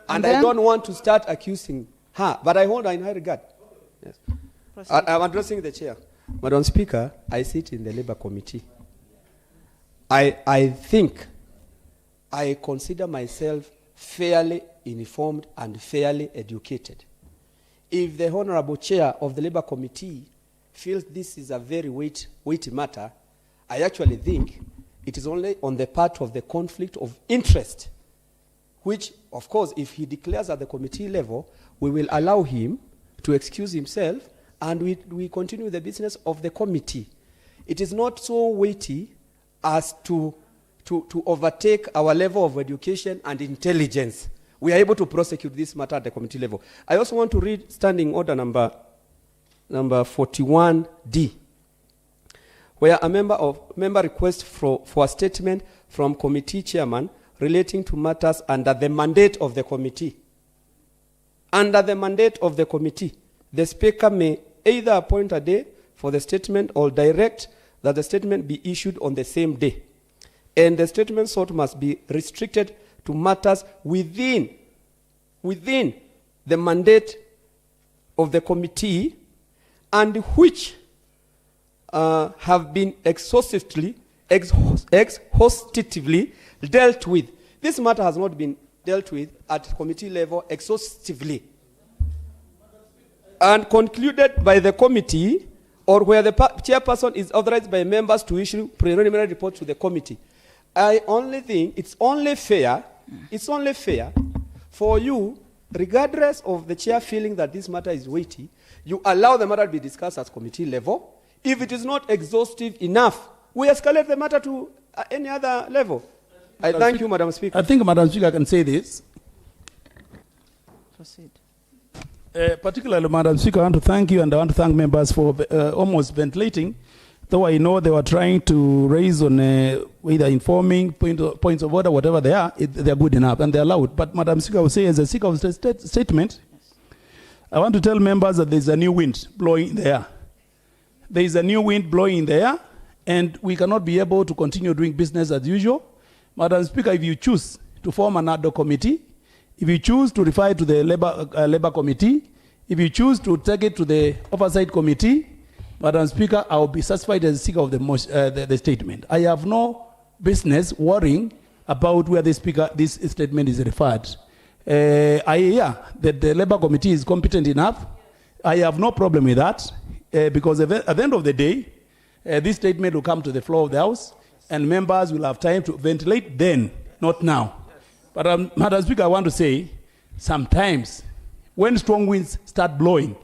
And then? I don't want to start accusing her, but I hold her in high regard. Yes. I'm addressing the chair. Madam Speaker, I sit in the Labour Committee. I think I consider myself fairly informed and fairly educated. If the Honorable Chair of the Labour Committee feels this is a very weighty matter, I actually think it is only on the part of the conflict of interest, which, of course, if he declares at the committee level, we will allow him to excuse himself, and we continue the business of the committee. It is not so weighty as to to overtake our level of education and intelligence, we are able to prosecute this matter at the committee level. I also want to read standing order number 41D, where a member requests for a statement from committee chairman relating to matters under the mandate of the committee. Under the mandate of the committee, the speaker may either appoint a day for the statement or direct that the statement be issued on the same day. And the statement sought must be restricted to matters within the mandate of the committee and which have been exhaustively dealt with. This matter has not been dealt with at committee level exhaustively and concluded by the committee, or where the chairperson is authorized by members to issue preliminary reports to the committee. I only think it's only fair for you, regardless of the chair feeling that this matter is weighty, you allow the matter to be discussed at committee level. If it is not exhaustive enough, we escalate the matter to any other level. I thank you, Madam Speaker. I think, Madam Speaker, I can say this. Proceed. Particularly, Madam Speaker, I want to thank you, and I want to thank members for almost ventilating, though I know they were trying to raise on either informing, points of order, whatever they are, they're good enough, and they're allowed. But Madam Speaker, I will say, as a Speaker of statement, I want to tell members that there's a new wind blowing in the air. There is a new wind blowing in the air, and we cannot be able to continue doing business as usual. Madam Speaker, if you choose to form an ad hoc committee, if you choose to refer it to the labor committee, if you choose to take it to the oversight committee, Madam Speaker, I will be satisfied as Speaker of the statement. I have no business worrying about where this statement is referred. I hear that the labor committee is competent enough. I have no problem with that, because at the end of the day, this statement will come to the floor of the House, and members will have time to ventilate then, not now. But Madam Speaker, I want to say, sometimes when strong winds start blowing,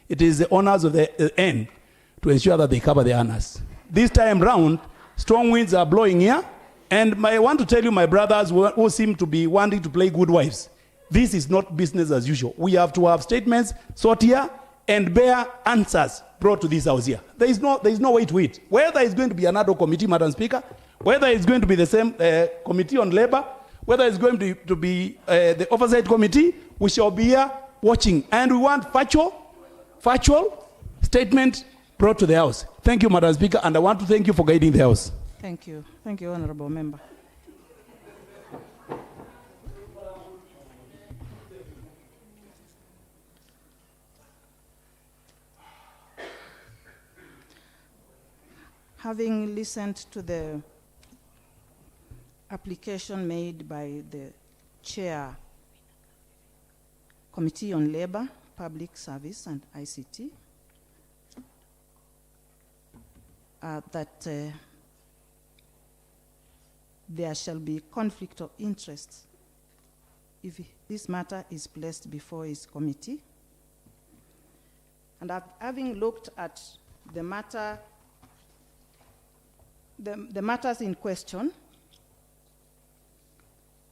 it is the owners of the end to ensure that they cover the owners. This time round, strong winds are blowing here, and I want to tell you, my brothers who seem to be wanting to play good wives, this is not business as usual. We have to have statements sought here and bear answers brought to this House here. There is no way to it. Whether it's going to be another committee, Madam Speaker, whether it's going to be the same committee on labor, whether it's going to be the oversight committee, we shall be here watching. And we want factual statement brought to the House. Thank you, Madam Speaker, and I want to thank you for guiding the House. Thank you. Thank you, Honorable Member. Having listened to the application made by the Chair, Committee on Labor, Public Service and ICT, that there shall be conflict of interest if this matter is placed before his committee. And having looked at the matter, the matters in question,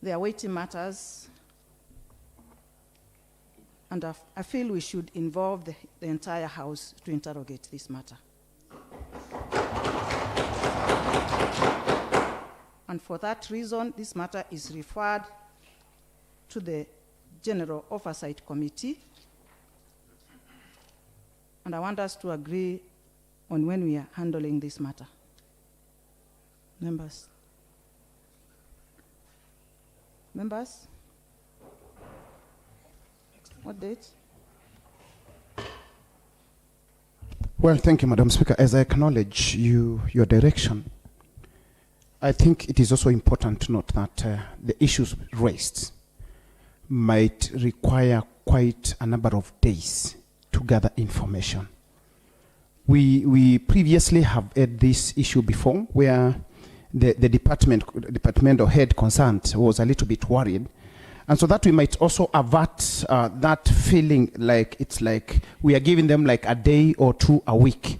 they are weighty matters, and I feel we should involve the entire House to interrogate this matter. And for that reason, this matter is referred to the General Oversight Committee, and I want us to agree on when we are handling this matter. Members? What date? Well, thank you, Madam Speaker. As I acknowledge your direction, I think it is also important to note that the issues raised might require quite a number of days to gather information. We previously have had this issue before, where the departmental head concerned was a little bit worried, and so that we might also avert that feeling like it's like we are giving them like a day or two a week.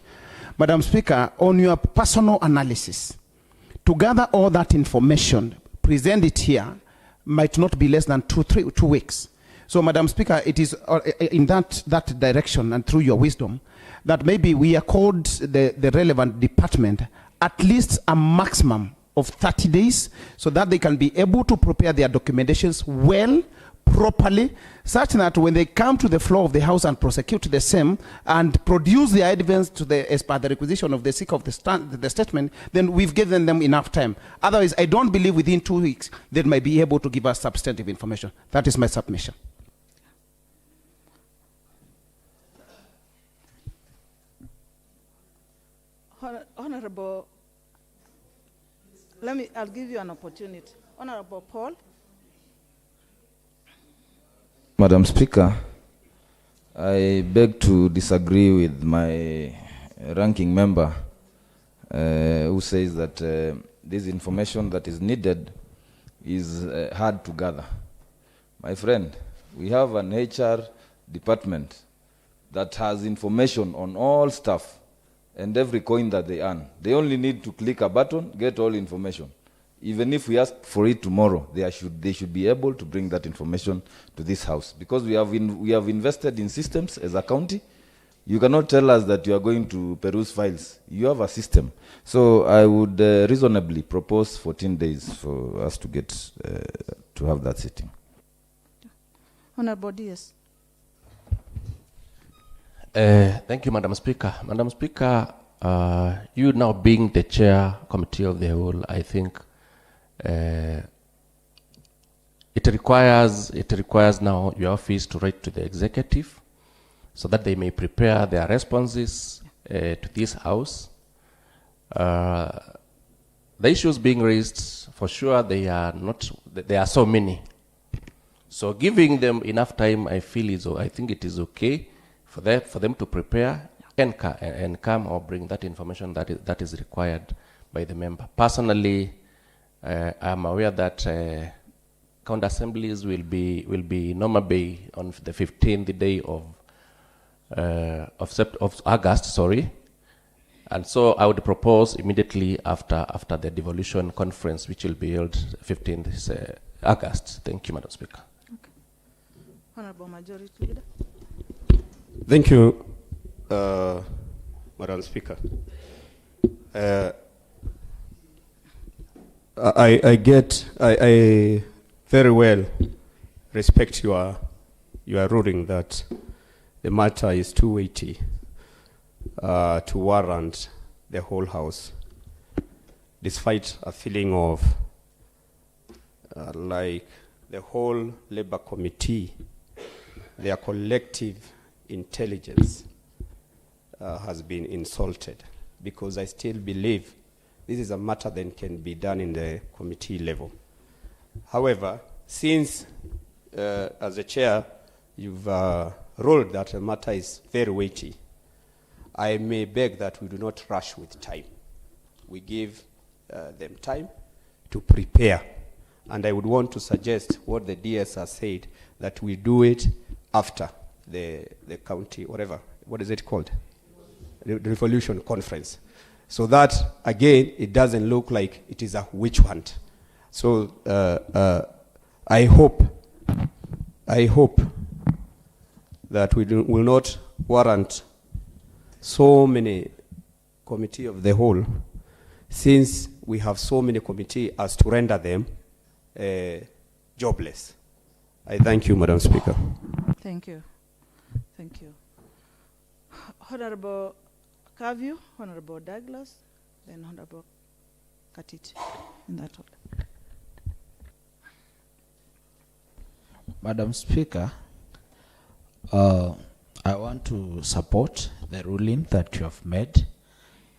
Madam Speaker, on your personal analysis, to gather all that information, present it here, might not be less than 2 weeks. So, Madam Speaker, it is in that direction and through your wisdom that maybe we accord the relevant department at least a maximum of 30 days so that they can be able to prepare their documentations well, properly, such that when they come to the floor of the House and prosecute the same and produce the evidence as per the requisition of the seeker of the statement, then we've given them enough time. Otherwise, I don't believe within 2 weeks they might be able to give us substantive information. That is my submission. Honorable, I'll give you an opportunity. Honorable Paul. Madam Speaker, I beg to disagree with my ranking member who says that this information that is needed is hard to gather. My friend, we have an HR department that has information on all staff and every coin that they earn. They only need to click a button, get all information. Even if we ask for it tomorrow, they should be able to bring that information to this house. Because we have invested in systems as a county. You cannot tell us that you are going to peruse files. You have a system. So I would reasonably propose 14 days for us to get to have that sitting. Honorable Diaz. Thank you, Madam Speaker. Madam Speaker, you now being the chair committee of the whole, I think it requires now your office to write to the executive so that they may prepare their responses to this house. The issues being raised, for sure, they are so many. So giving them enough time, I think it is okay for them to prepare and come or bring that information that is required by the member. Personally, I am aware that county assemblies will be normal bay on the 15th day of August, sorry, and so I would propose immediately after the devolution conference, which will be held 15th August. Thank you, Madam Speaker. Okay. Honorable Majority Leader. Thank you, Madam Speaker. I very well respect your ruling that the matter is too weighty to warrant the whole house, despite a feeling of like the whole labor committee, their collective intelligence has been insulted, because I still believe this is a matter that can be done in the committee level. However, since as a chair you've ruled that the matter is very weighty, I may beg that we do not rush with time. We give them time to prepare. And I would want to suggest what the DS has said, that we do it after the county, whatever, what is it called? The Revolution Conference. So that, again, it doesn't look like it is a witch hunt. So I hope that we will not warrant so many committee of the whole, since we have so many committee as to render them jobless. I thank you, Madam Speaker. Thank you. Thank you. Honorable Kavyu, Honorable Douglas, then Honorable Katiti, in that order. Madam Speaker, I want to support the ruling that you have made.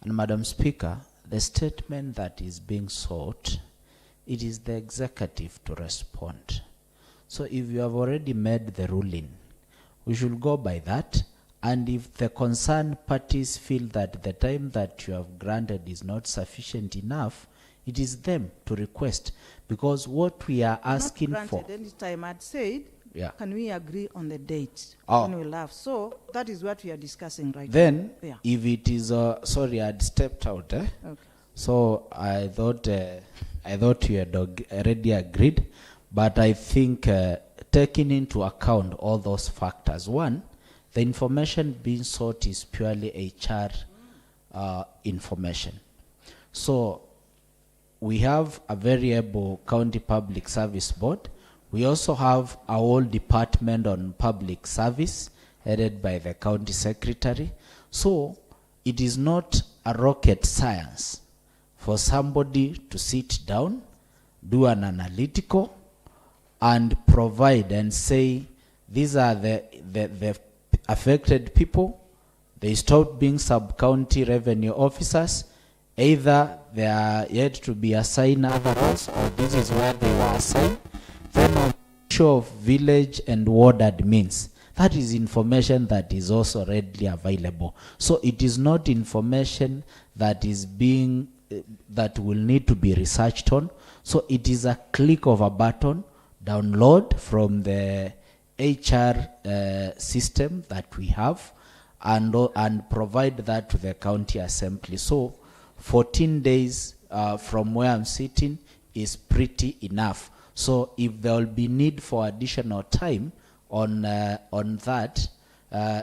And Madam Speaker, the statement that is being sought, it is the executive to respond. So if you have already made the ruling, we should go by that. And if the concerned parties feel that the time that you have granted is not sufficient enough, it is them to request. Because what we are asking not for... Any time I'd said, yeah. Can we agree on the date? Oh. When we'll have. So that is what we are discussing right then, now. Yeah. if it is... sorry, I'd stepped out. Okay. So I thought you had already agreed, but I think taking into account all those factors, one, the information being sought is purely HR information. So we have a very able county public service board. We also have our whole department on public service headed by the county secretary. So it is not a rocket science for somebody to sit down, do an analytical, and provide and say, these are the affected people. They stopped being sub-county revenue officers. Either they are yet to be assigned other roles, or this is where they were assigned. Then on the issue of village and ward admins, that is information that is also readily available. So it is not information that is being, that will need to be researched on. So it is a click of a button, download from the HR system that we have, and provide that to the county assembly. So 14 days from where I'm sitting is pretty enough. So if there will be need for additional time on that,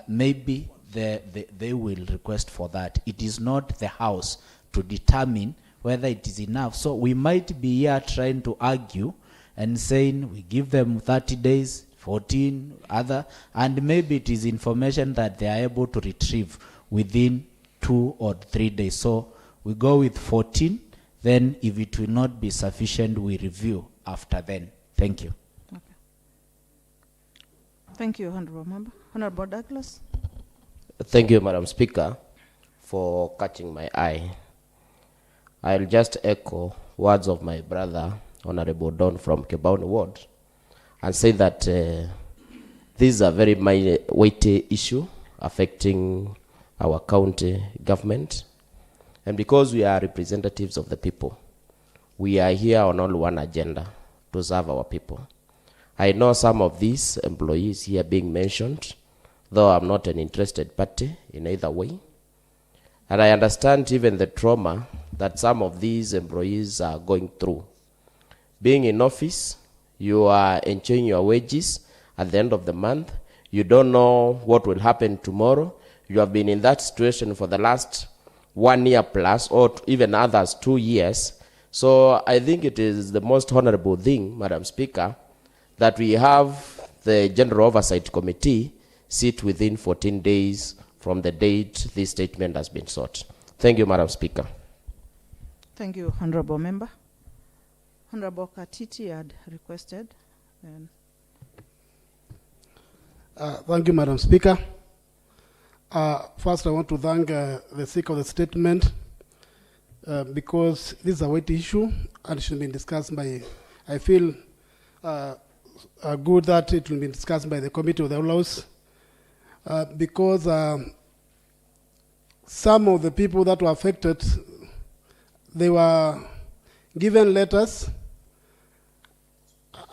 maybe they will request for that. It is not the House to determine whether it is enough. So we might be here trying to argue and saying we give them 30 days, 14, other, and maybe it is information that they are able to retrieve within 2 or 3 days. So we go with 14, then if it will not be sufficient, we review after then. Thank you. Okay. Thank you, Honorable Member. Honorable Douglas. Thank you, Madam Speaker, for catching my eye. I'll just echo words of my brother, Honorable Don from Kebauni Ward, and say that this is a very weighty issue affecting our county government. And because we are representatives of the people, we are here on only one agenda, to serve our people. I know some of these employees here being mentioned, though I'm not an interested party in either way. And I understand even the trauma that some of these employees are going through. Being in office, you are enjoying your wages at the end of the month. You don't know what will happen tomorrow. You have been in that situation for the last 1 year plus, or even others 2 years. So I think it is the most honorable thing, Madam Speaker, that we have the General Oversight Committee sit within 14 days from the date this statement has been sought. Thank you, Madam Speaker. Thank you, Honorable Member. Honorable Katiti had requested. Thank you, Madam Speaker. First, I want to thank the sake of the statement because this is a weighty issue and it should be discussed by, I feel good that it will be discussed by the Committee of the Laws because some of the people that were affected, they were given letters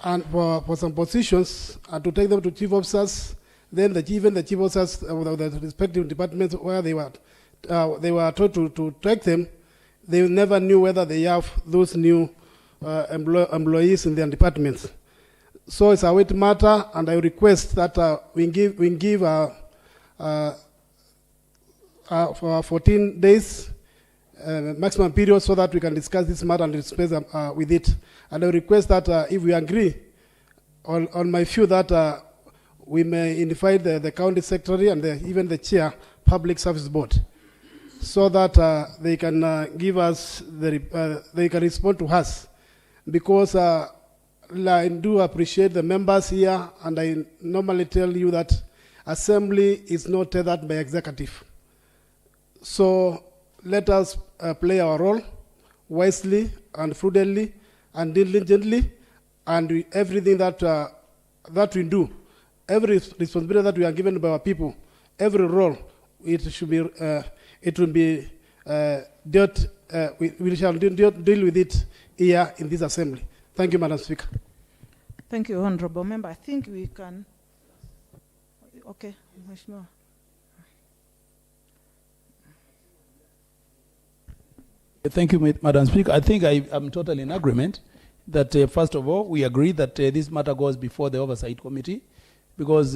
and for some positions and to take them to chief officers. Then even the chief officers of the respective departments where they were told to take them, they never knew whether they have those new employees in their departments. So it's a weight matter, and I request that we give for 14 days maximum period so that we can discuss this matter and discuss with it. And I request that if we agree on my view that we may invite the county secretary and even the chair public service board so that they can give us, they can respond to us. Because I do appreciate the members here, and I normally tell you that assembly is not tethered by executive. So let us play our role wisely and prudently and diligently, and everything that we do, every responsibility that we are given by our people, every role, it should be, it will be dealt. We shall deal with it here in this assembly. Thank you, Madam Speaker. Thank you, Honorable Member. I think we can. Okay, Mheshimiwa. Thank you, Madam Speaker. I think I'm totally in agreement that, first of all, we agree that this matter goes before the Oversight Committee, because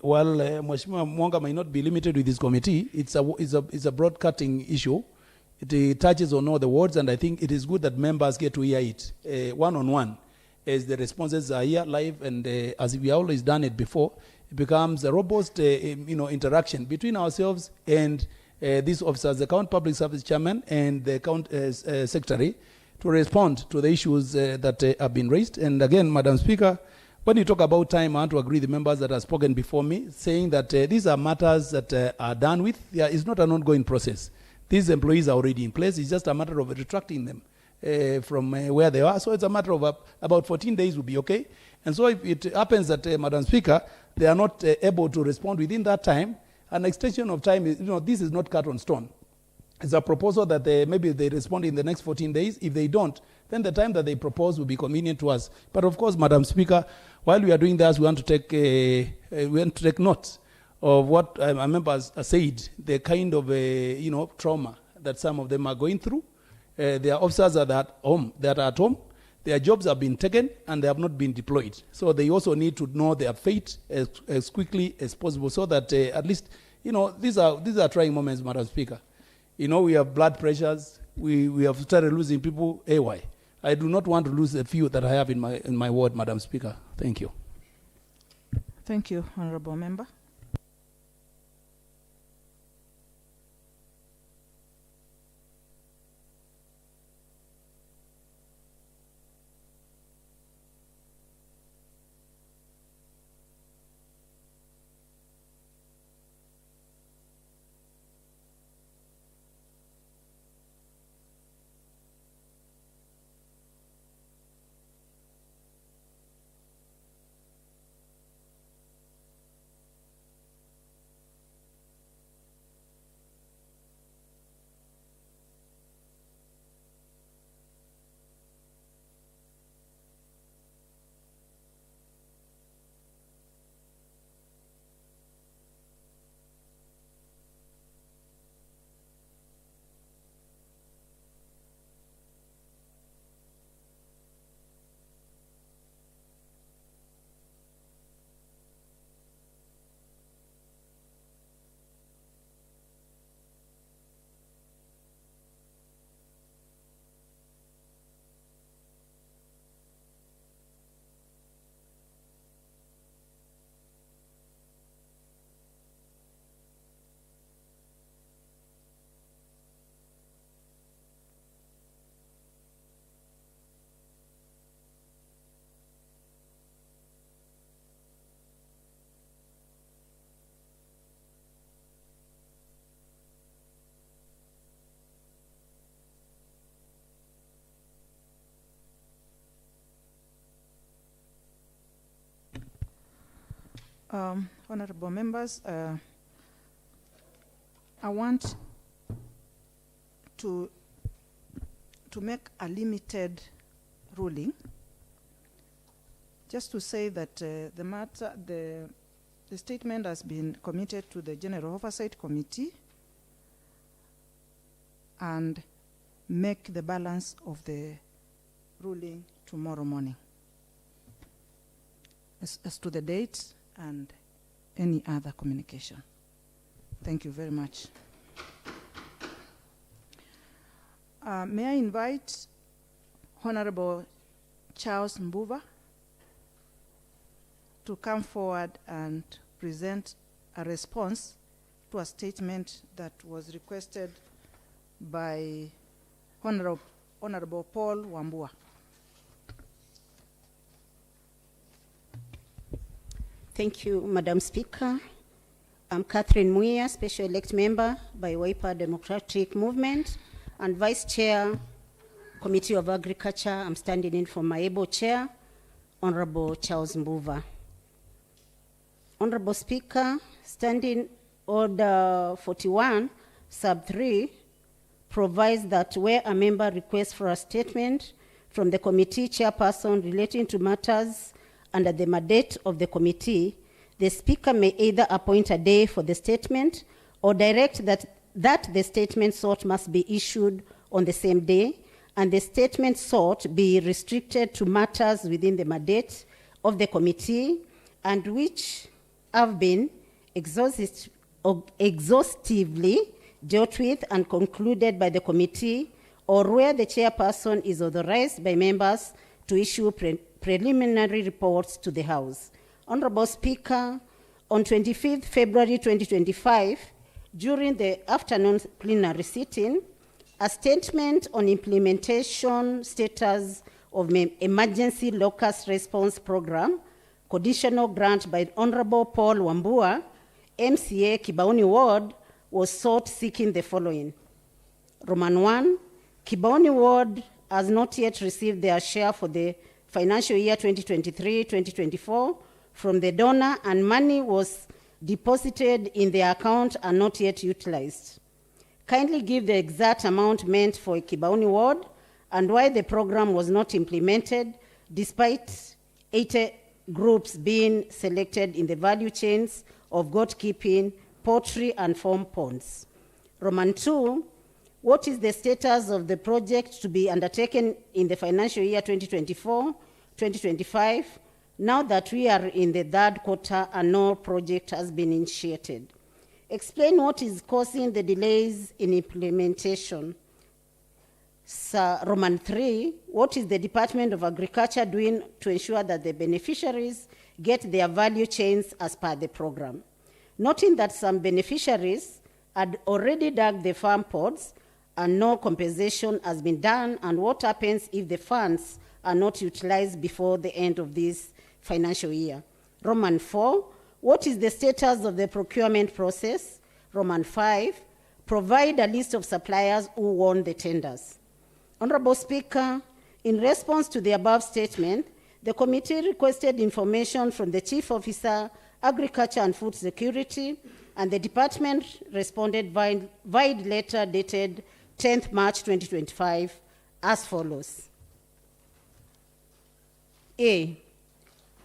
while Mheshimiwa Mwanga may not be limited with this committee, it's a broad-cutting issue. It touches on all the wards, and I think it is good that members get to hear it one-on-one, as the responses are here live, and as we have always done it before, it becomes a robust interaction between ourselves and these officers, the County Public Service Chairman and the County Secretary, to respond to the issues that have been raised. And again, Madam Speaker, when you talk about time, I want to agree with the members that have spoken before me, saying that these are matters that are done with. It's not an ongoing process. These employees are already in place. It's just a matter of retracting them from where they are. So it's a matter of about 14 days will be okay. And so if it happens that, Madam Speaker, they are not able to respond within that time, an extension of time, this is not cut on stone. It's a proposal that maybe they respond in the next 14 days. If they don't, then the time that they propose will be convenient to us. But of course, Madam Speaker, while we are doing this, we want to take note of what our members said, the kind of trauma that some of them are going through. Their officers are at home. Their jobs have been taken and they have not been deployed. So they also need to know their fate as quickly as possible, so that at least, these are trying moments, Madam Speaker. We have blood pressures. We have started losing people AY. I do not want to lose the few that I have in my ward, Madam Speaker. Thank you. Thank you, Honorable Member. Honorable members, I want to make a limited ruling, just to say that the statement has been committed to the General Oversight Committee and make the balance of the ruling tomorrow morning. As to the dates and any other communication. Thank you very much. May I invite Honorable Charles Mbuva to come forward and present a response to a statement that was requested by Honorable Paul Wambua. Thank you, Madam Speaker. I'm Catherine Muia, Special Elect Member by Wiper Democratic Movement and Vice Chair, Committee of Agriculture. I'm standing in for my able Chair, Honorable Charles Mbuva. Honorable Speaker, Standing Order 41, Sub 3, provides that where a member requests for a statement from the committee chairperson relating to matters under the mandate of the committee, the Speaker may either appoint a day for the statement or direct that the statement sought must be issued on the same day, and the statement sought be restricted to matters within the mandate of the committee and which have been exhaustively dealt with and concluded by the committee, or where the chairperson is authorized by members to issue preliminary reports to the House. Honorable Speaker, on 25th February 2025, during the afternoon plenary sitting, a statement on implementation status of emergency locust response program, conditional grant by Honorable Paul Wambua, MCA Kibaoni Ward, was sought seeking the following. Roman 1, Kibaoni Ward has not yet received their share for the financial year 2023-2024 from the donor, and money was deposited in their account and not yet utilized. Kindly give the exact amount meant for Kibaoni Ward and why the program was not implemented despite 80 groups being selected in the value chains of goat keeping, poultry, and farm ponds. Roman 2, what is the status of the project to be undertaken in the financial year 2024-2025, now that we are in the third quarter and no project has been initiated? Explain what is causing the delays in implementation. Roman 3, what is the Department of Agriculture doing to ensure that the beneficiaries get their value chains as per the program? Noting that some beneficiaries had already dug the farm pods and no compensation has been done, and what happens if the funds are not utilized before the end of this financial year? Roman 4, what is the status of the procurement process? Roman 5, provide a list of suppliers who won the tenders. Honorable Speaker, in response to the above statement, the committee requested information from the Chief Officer, Agriculture and Food Security, and the department responded via letter dated 10th March 2025 as follows. A,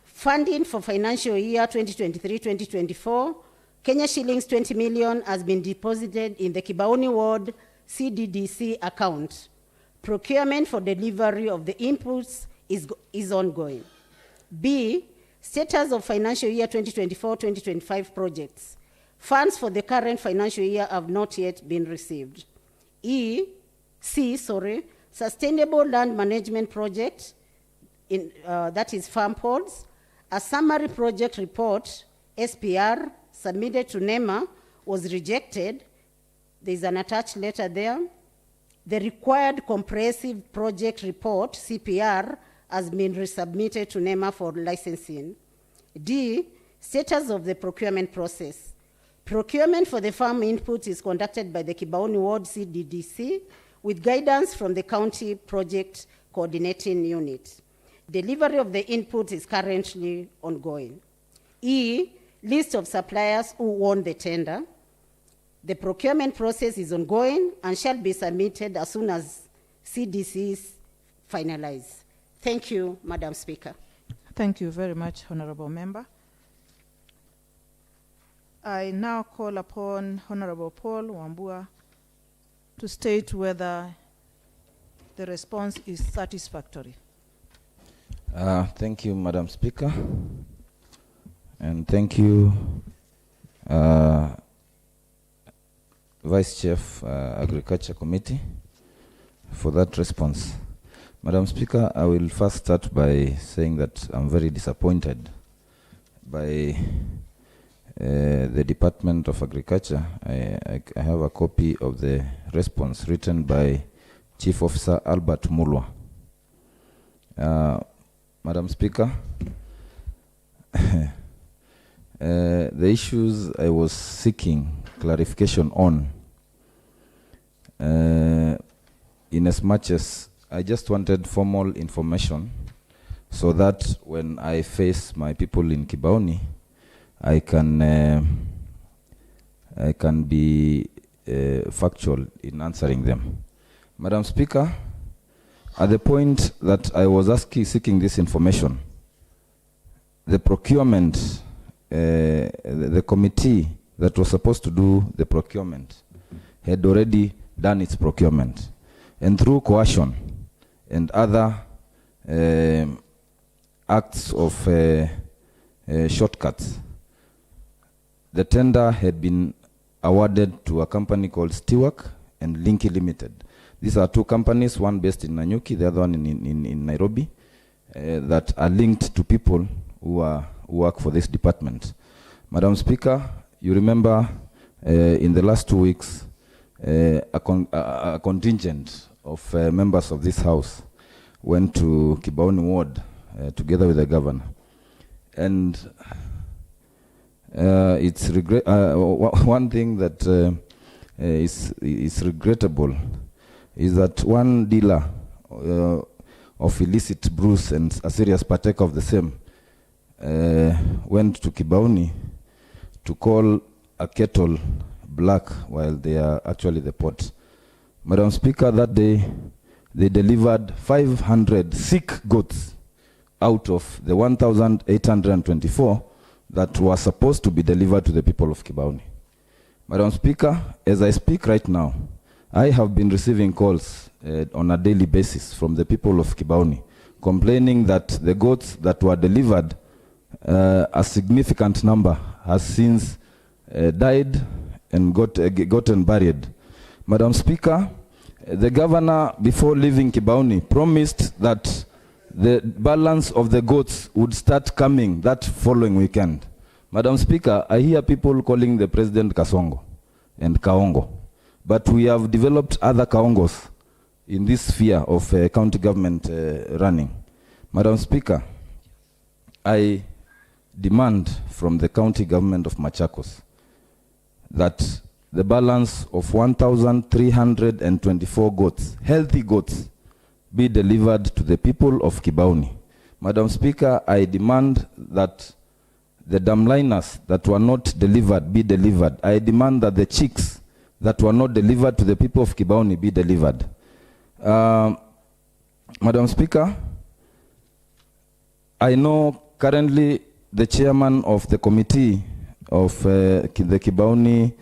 funding for financial year 2023-2024, Kenya shillings 20 million has been deposited in the Kibaoni Ward CDDC account. Procurement for delivery of the inputs is ongoing. B, status of financial year 2024-2025 projects. Funds for the current financial year have not yet been received. Sustainable land management project, that is farm pods. A summary project report, SPR, submitted to NEMA was rejected. There's an attached letter there. The required comprehensive project report, CPR, has been resubmitted to NEMA for licensing. D, status of the procurement process. Procurement for the farm input is conducted by the Kibaoni Ward CDDC with guidance from the county project coordinating unit. Delivery of the input is currently ongoing. E, list of suppliers who won the tender. The procurement process is ongoing and shall be submitted as soon as CDC is finalized. Thank you, Madam Speaker. Thank you very much, Honorable Member. I now call upon Honorable Paul Wambua to state whether the response is satisfactory. Thank you, Madam Speaker. And thank you, Vice Chair, Agriculture Committee, for that response. Madam Speaker, I will first start by saying that I'm very disappointed by the Department of Agriculture. I have a copy of the response written by Chief Officer Albert Mulwa. Madam Speaker, the issues I was seeking clarification on, in as much as I just wanted formal information so that when I face my people in Kibaoni, I can be factual in answering them. Madam Speaker, at the point that I was seeking this information, the procurement, the committee that was supposed to do the procurement had already done its procurement. and through coercion and other acts of shortcuts, the tender had been awarded to a company called Stewart and Linky Limited. These are two companies, one based in Nanyuki, the other one in Nairobi, that are linked to people who work for this department. Madam Speaker, you remember in the last 2 weeks, a contingent of members of this House went to Kibaoni Ward together with the governor. And it's one thing that is regrettable is that one dealer of illicit brews and a serious partaker of the same went to Kibaoni to call a kettle black while they are actually the pot. Madam Speaker, that day they delivered 500 sick goats out of the 1,824 that were supposed to be delivered to the people of Kibaoni. Madam Speaker, as I speak right now, I have been receiving calls on a daily basis from the people of Kibaoni complaining that the goats that were delivered, a significant number has since died and gotten buried. Madam Speaker, the governor, before leaving Kibaoni, promised that the balance of the goats would start coming that following weekend. Madam Speaker, I hear people calling the president Kasongo and Kaongo, but we have developed other Kaongos in this sphere of county government running. Madam Speaker, I demand from the county government of Machakos that the balance of 1,324 goats, healthy goats, be delivered to the people of Kibaoni. Madam Speaker, I demand that the damliners that were not delivered be delivered. I demand that the chicks that were not delivered to the people of Kibaoni be delivered. Madam Speaker, I know currently the chairman of the committee of the Kibaoni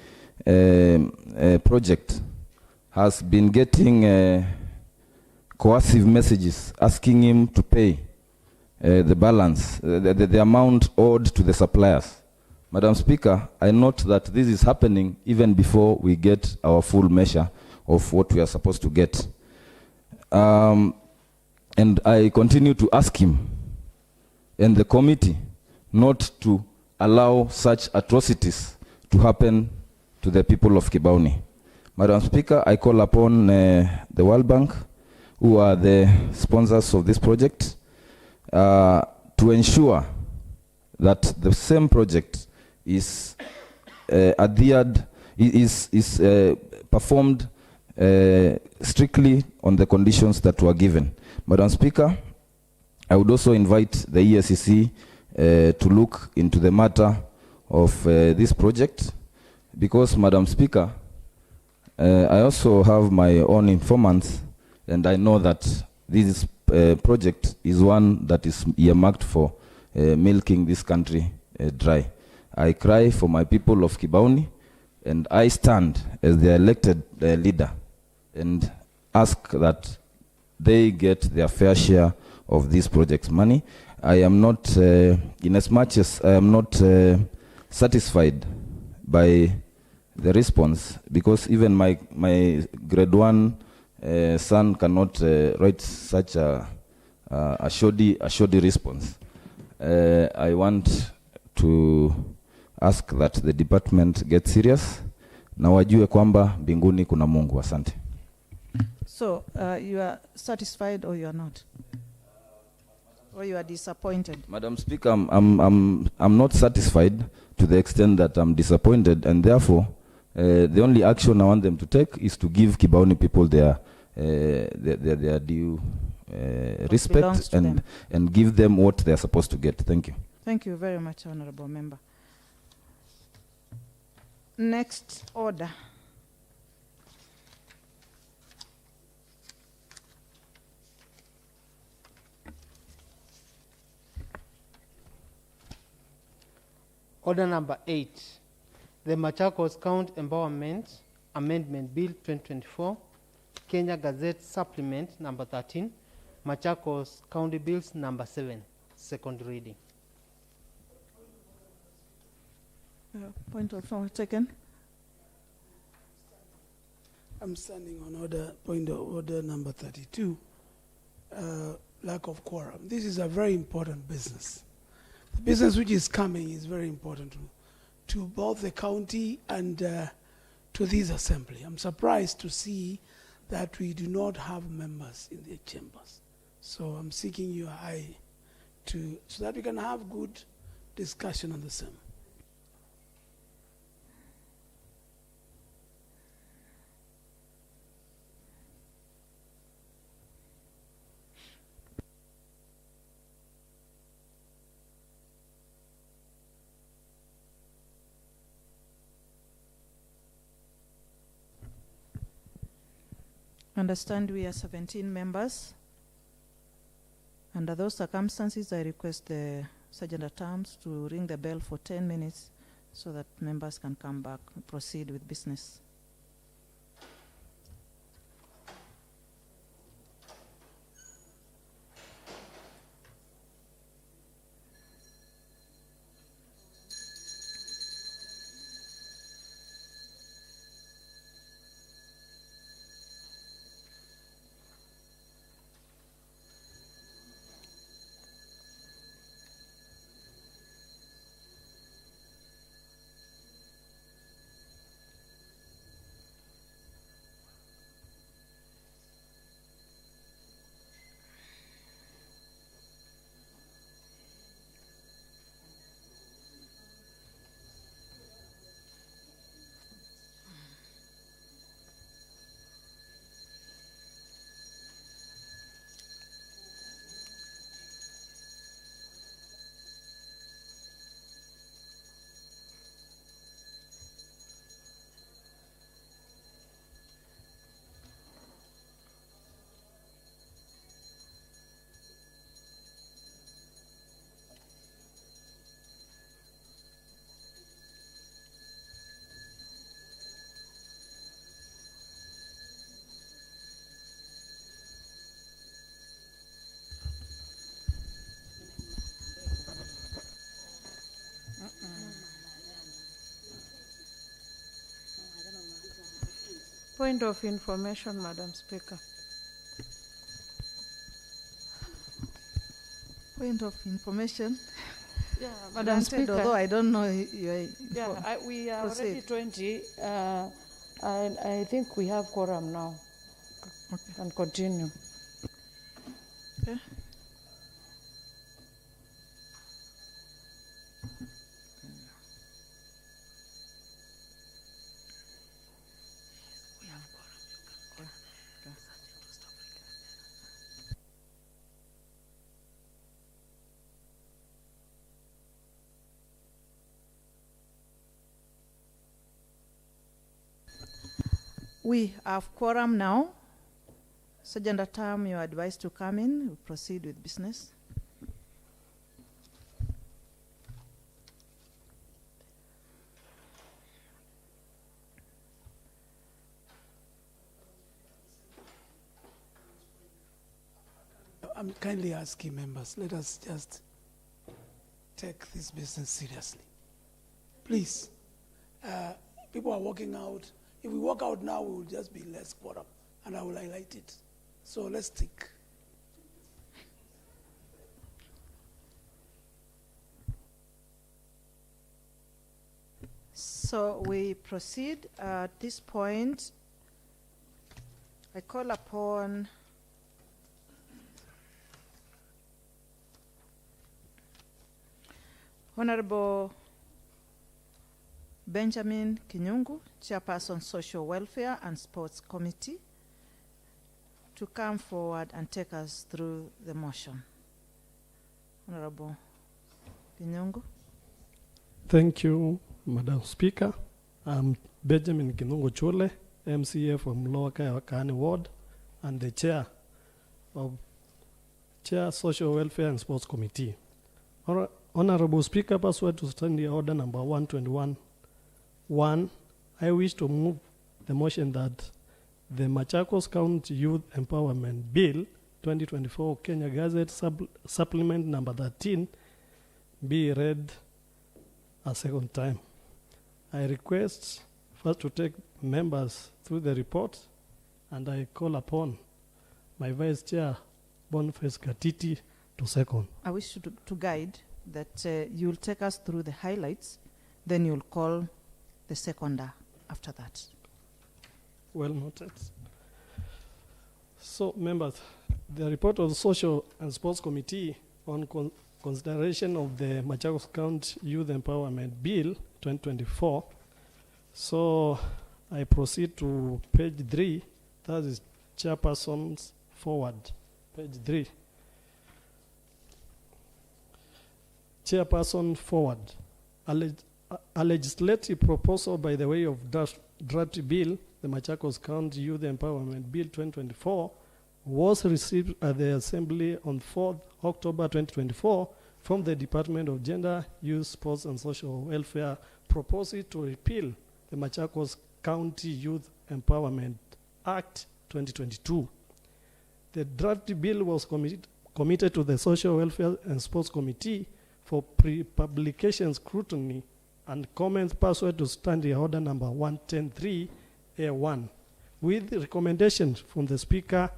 project has been getting coercive messages asking him to pay the balance, the amount owed to the suppliers. Madam Speaker, I note that this is happening even before we get our full measure of what we are supposed to get. And I continue to ask him and the committee not to allow such atrocities to happen to the people of Kibaoni. Madam Speaker, I call upon the World Bank, who are the sponsors of this project, to ensure that the same project is performed strictly on the conditions that were given. Madam Speaker, I would also invite the ESCC to look into the matter of this project, because, Madam Speaker, I also have my own informants, and I know that this project is one that is earmarked for milking this country dry. I cry for my people of Kibaoni, and I stand as the elected leader and ask that they get their fair share of this project's money. I am not, in as much as I am not satisfied by the response, because even my grade 1 son cannot write such a shoddy response. I want to ask that the department get serious na wajue kwamba mbinguni kuna Mungu. Asante. So you are satisfied or you are not? Or you are disappointed? Madam Speaker, I'm not satisfied to the extent that I'm disappointed, and therefore the only action I want them to take is to give Kibaoni people their due respect and give them what they are supposed to get. Thank you. Thank you very much, Honorable Member. Next order. Order number 8, the Machakos County Empowerment Amendment Bill 2024, Kenya Gazette Supplement number 13, Machakos County Bills number 7, second reading. Point of order taken. I'm standing on order, point of order number 32, lack of quorum. This is a very important business. The business which is coming is very important to both the county and to this assembly. I'm surprised to see that we do not have members in the chambers. So I'm seeking your eye so that we can have good discussion on the same. Understand we are 17 members. Under those circumstances, I request the Sergeant at Arms to ring the bell for 10 minutes so that members can come back and proceed with business. Point of information, Madam Speaker. Point of information. Yeah, Madam Speaker. Although I don't know we are already proceed. 20. I think we have quorum now. Okay. And continue. Okay. We have quorum now. Sergeant at Arms, you are advised to come in. We'll proceed with business. I'm kindly asking members, let us just take this business seriously. Please, people are walking out. If we walk out now, we will just be less quorum, and I will highlight it. So let's stick. So we proceed. At this point, I call upon Honorable Benjamin Kinyungu, Chairperson Social Welfare and Sports Committee, to come forward and take us through the motion. Honorable Kinyungu. Thank you, Madam Speaker. I'm Benjamin Kinyungu Chule, MCA from Lower Kayakani Ward and the Chair Social Welfare and Sports Committee. Honorable Speaker, pursuant to Standing Order number 121. 1, I wish to move the motion that the Machakos County Youth Empowerment Bill 2024 Kenya Gazette Supplement number 13 be read a second time. I request first to take members through the report, and I call upon my Vice Chair, Boniface Gatiti, to second. I wish to guide that you'll take us through the highlights, then you'll call the seconder after that. Well noted. So, members, the report of the Social and Sports Committee on consideration of the Machakos County Youth Empowerment Bill 2024. So, I proceed to page 3, that is Chairperson's forward, page 3. Chairperson forward. A legislative proposal by the way of draft bill, the Machakos County Youth Empowerment Bill 2024, was received at the Assembly on 4th October 2024 from the Department of Gender, Youth, Sports and Social Welfare, proposing to repeal the Machakos County Youth Empowerment Act 2022. The draft bill was committed to the Social Welfare and Sports Committee for pre-publication scrutiny and comments pursuant to Standing Order number 110.3A1, with recommendations from the Speaker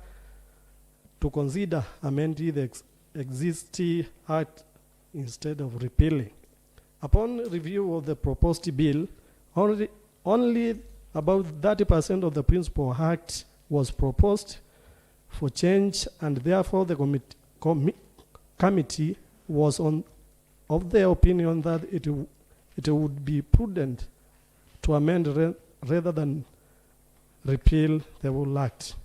to consider amending the existing Act instead of repealing. Upon review of the proposed bill, only about 30% of the principal Act was proposed for change, and therefore the committee was of the opinion that it would be prudent to amend rather than repeal the whole act.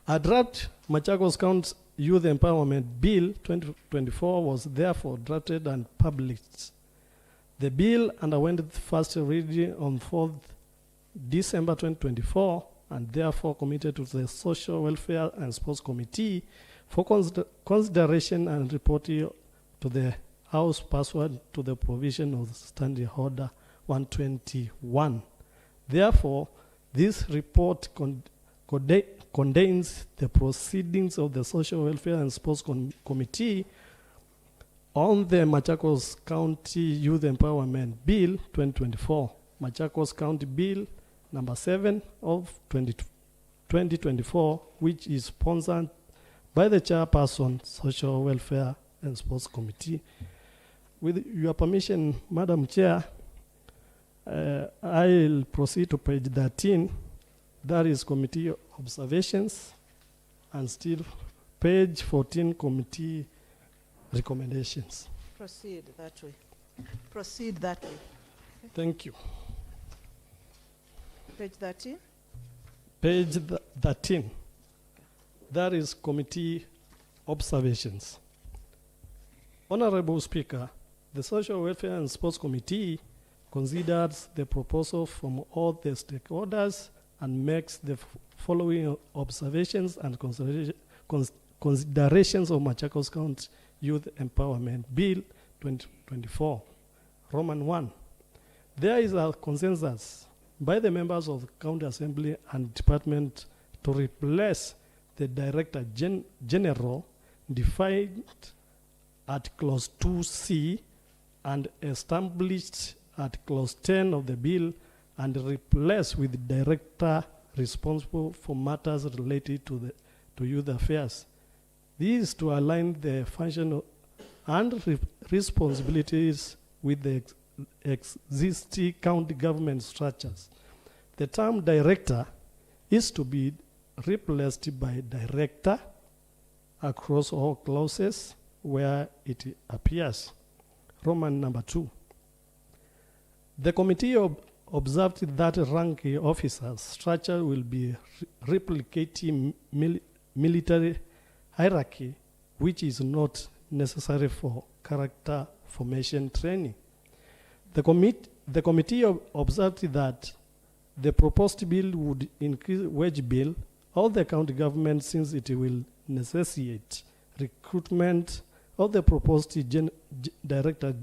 A draft Machakos County Youth Empowerment Bill 2024 was therefore drafted and published. The bill underwent first reading on 4th December 2024 and therefore committed to the Social Welfare and Sports Committee for consideration and reporting to the House pursuant to the provision of Standing Order 121. Therefore, this report contains the proceedings of the Social Welfare and Sports Committee on the Machakos County Youth Empowerment Bill 2024, Machakos County Bill number 7 of 2024, which is sponsored by the Chairperson, Social Welfare and Sports Committee. With your permission, Madam Chair, I'll proceed to page 13. That is Committee Observations, and still page 14, Committee Recommendations. Proceed that way. Proceed that way. Okay. Thank you. Page 13. Page 13. That is Committee Observations. Honorable Speaker, the Social Welfare and Sports Committee considers the proposal from all the stakeholders and makes the following observations and considerations of Machakos County Youth Empowerment Bill 2024. Roman 1. There is a consensus by the members of the County Assembly and Department to replace the Director General defined at Clause 2C and established at Clause 10 of the bill and replaced with the Director responsible for matters related to youth affairs. This is to align the function and responsibilities with the existing county government structures. The term Director is to be replaced by Director across all clauses where it appears. Roman number 2. The committee observed that ranking officers' structure will be replicating military hierarchy, which is not necessary for character formation training. The committee observed that the proposed bill would increase wage bill of the county government since it will necessitate recruitment of the proposed Director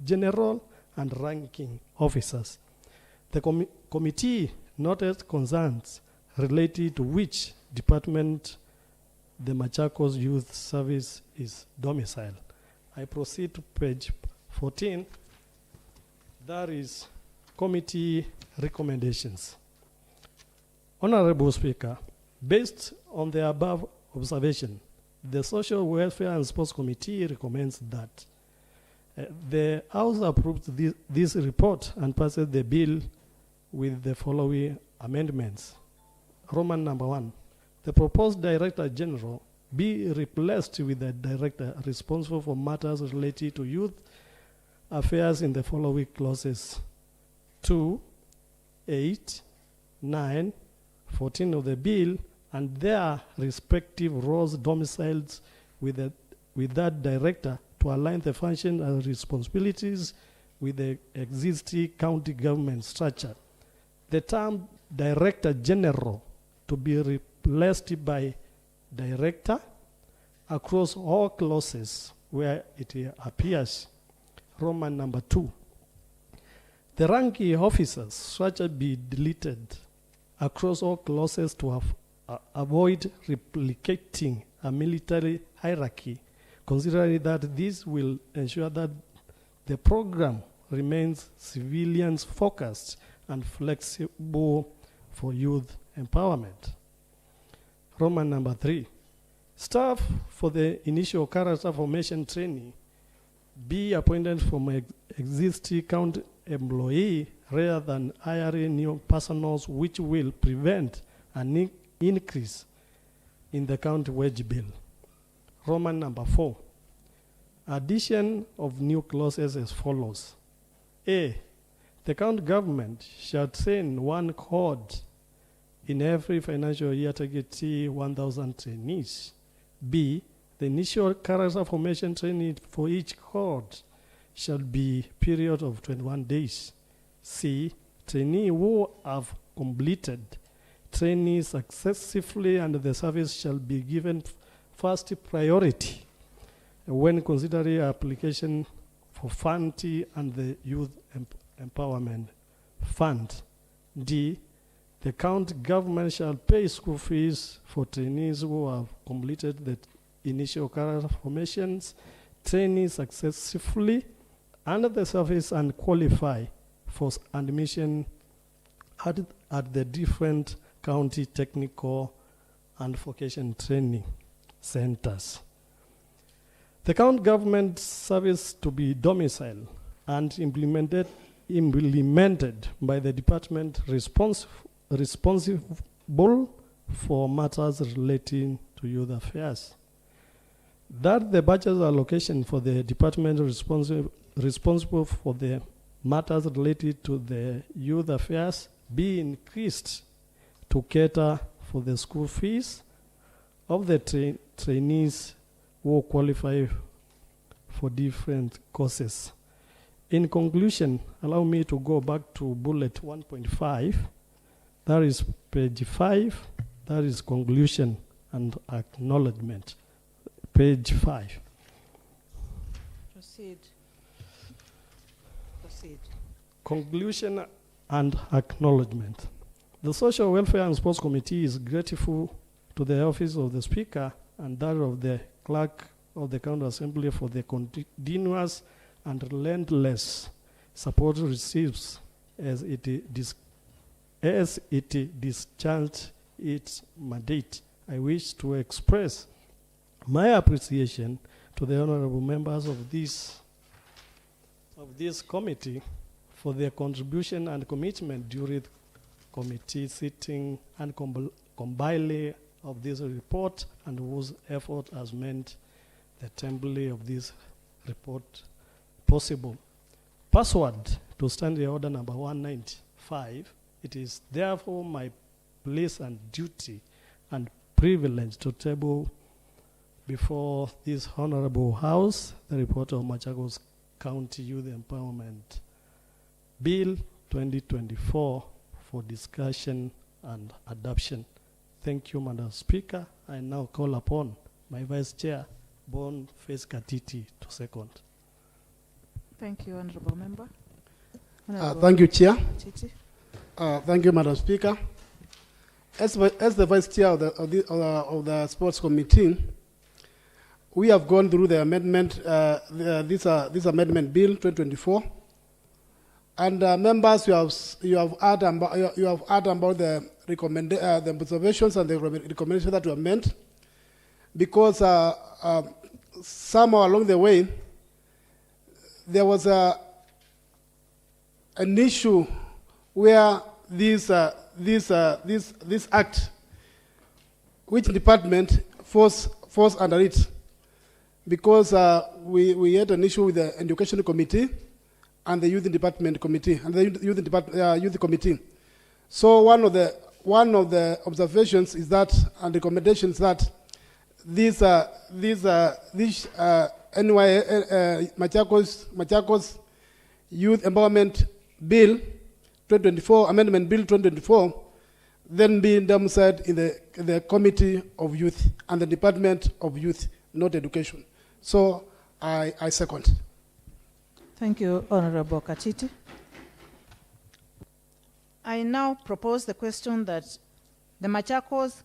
General and ranking officers. The committee noted concerns related to which department the Machakos Youth Service is domiciled. I proceed to page 14. That is committee recommendations. Honorable Speaker, based on the above observation, the Social Welfare and Sports Committee recommends that the House approves this report and passes the bill with the following amendments. Roman number 1, the proposed Director General be replaced with the Director responsible for matters related to youth affairs in the following clauses: 2, 8, 9, 14 of the bill, and their respective roles domiciled with that Director to align the function and responsibilities with the existing county government structure. The term Director General to be replaced by Director across all clauses where it appears. Roman number 2. The ranking officers shall be deleted across all clauses to avoid replicating a military hierarchy, considering that this will ensure that the program remains civilians focused and flexible for youth empowerment. Roman number 3. Staff for the initial character formation training be appointed from existing county employee rather than hiring new personnel, which will prevent an increase in the county wage bill. Roman number 4. Addition of new clauses as follows. A. The county government shall train one cohort in every financial year targeting 1,000 trainees. B. The initial character formation training for each cohort shall be period of 21 days. C. Trainees who have completed training successfully and the service shall be given first priority when considering application for fund and the Youth Empowerment Fund. D. The county government shall pay school fees for trainees who have completed the initial character formations training successfully under the service and qualify for admission at the different county technical and vocation training centers. The county government service to be domiciled and implemented by the department responsible for matters relating to youth affairs. That the budget allocation for the department responsible for the matters related to the youth affairs be increased to cater for the school fees of the trainees who qualify for different courses. In conclusion, allow me to go back to bullet 1.5. That is page 5. That is conclusion and acknowledgement. Page 5. Proceed. Proceed. Conclusion and acknowledgement. The Social Welfare and Sports Committee is grateful to the Office of the Speaker and that of the Clerk of the County Assembly for the continuous and relentless support receives as it discharged its mandate. I wish to express my appreciation to the honorable members of this committee for their contribution and commitment during the committee sitting and compiling of this report, and whose effort has meant the assembly of this report possible. Pursuant to Standing Order number 195, it is therefore my place and duty and privilege to table before this honorable House the report of Machakos County Youth Empowerment Bill 2024 for discussion and adoption. Thank you, Madam Speaker. I now call upon my Vice Chair, Bon Face Katiti, to second. Thank you, Honorable Member. Thank you, Chair. Katiti. Thank you, Madam Speaker. As the vice chair of the sports committee, we have gone through the amendment, this amendment bill 2024, and members, you have heard about the the observations and the recommendations that were meant, because somehow along the way there was an issue where this act, which department falls under it, because we had an issue with the education committee and the youth department committee and the youth committee. So one of the observations is that, and recommendations, that this Machakos Youth Empowerment Bill 2024, Amendment Bill 2024, then being domiciled in the Committee of Youth and the Department of Youth, not Education. So I second. Thank you, Honorable Katiti. I now propose the question that the Machakos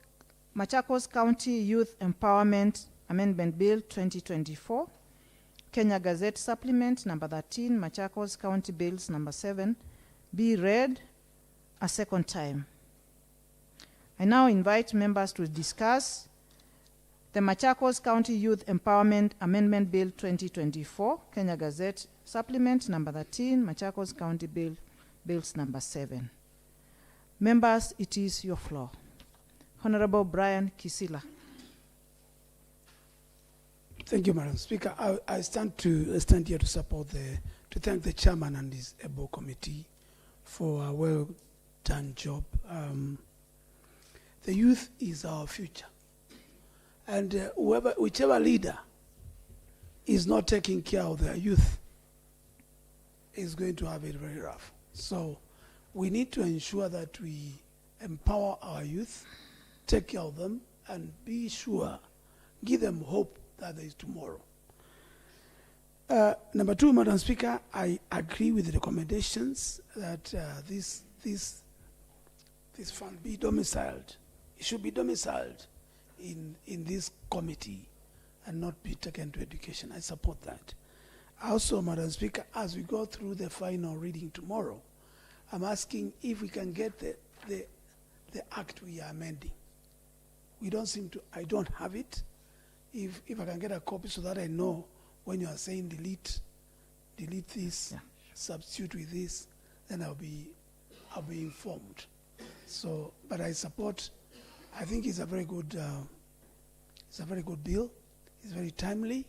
County Youth Empowerment Amendment Bill 2024, Kenya Gazette Supplement number 13, Machakos County Bills number 7, be read a second time. I now invite members to discuss the Machakos County Youth Empowerment Amendment Bill 2024, Kenya Gazette Supplement number 13, Machakos County Bills number 7. Members, it is your floor. Honorable Brian Kisila. Thank you, Madam Speaker. I stand here to support to thank the chairman and his able committee for a well done job. The youth is our future, and whichever leader is not taking care of their youth is going to have it very rough. So we need to ensure that we empower our youth, take care of them, and be sure, give them hope that there is tomorrow. Number two, Madam Speaker, I agree with the recommendations that this fund be domiciled. It should be domiciled in this committee and not be taken to education. I support that. Also, Madam Speaker, as we go through the final reading tomorrow, I'm asking if we can get the act we are amending. We don't seem to, I don't have it. If I can get a copy so that I know when you are saying delete this, substitute with this, then I'll be informed. So, but I support. I think it's a very good bill. It's very timely,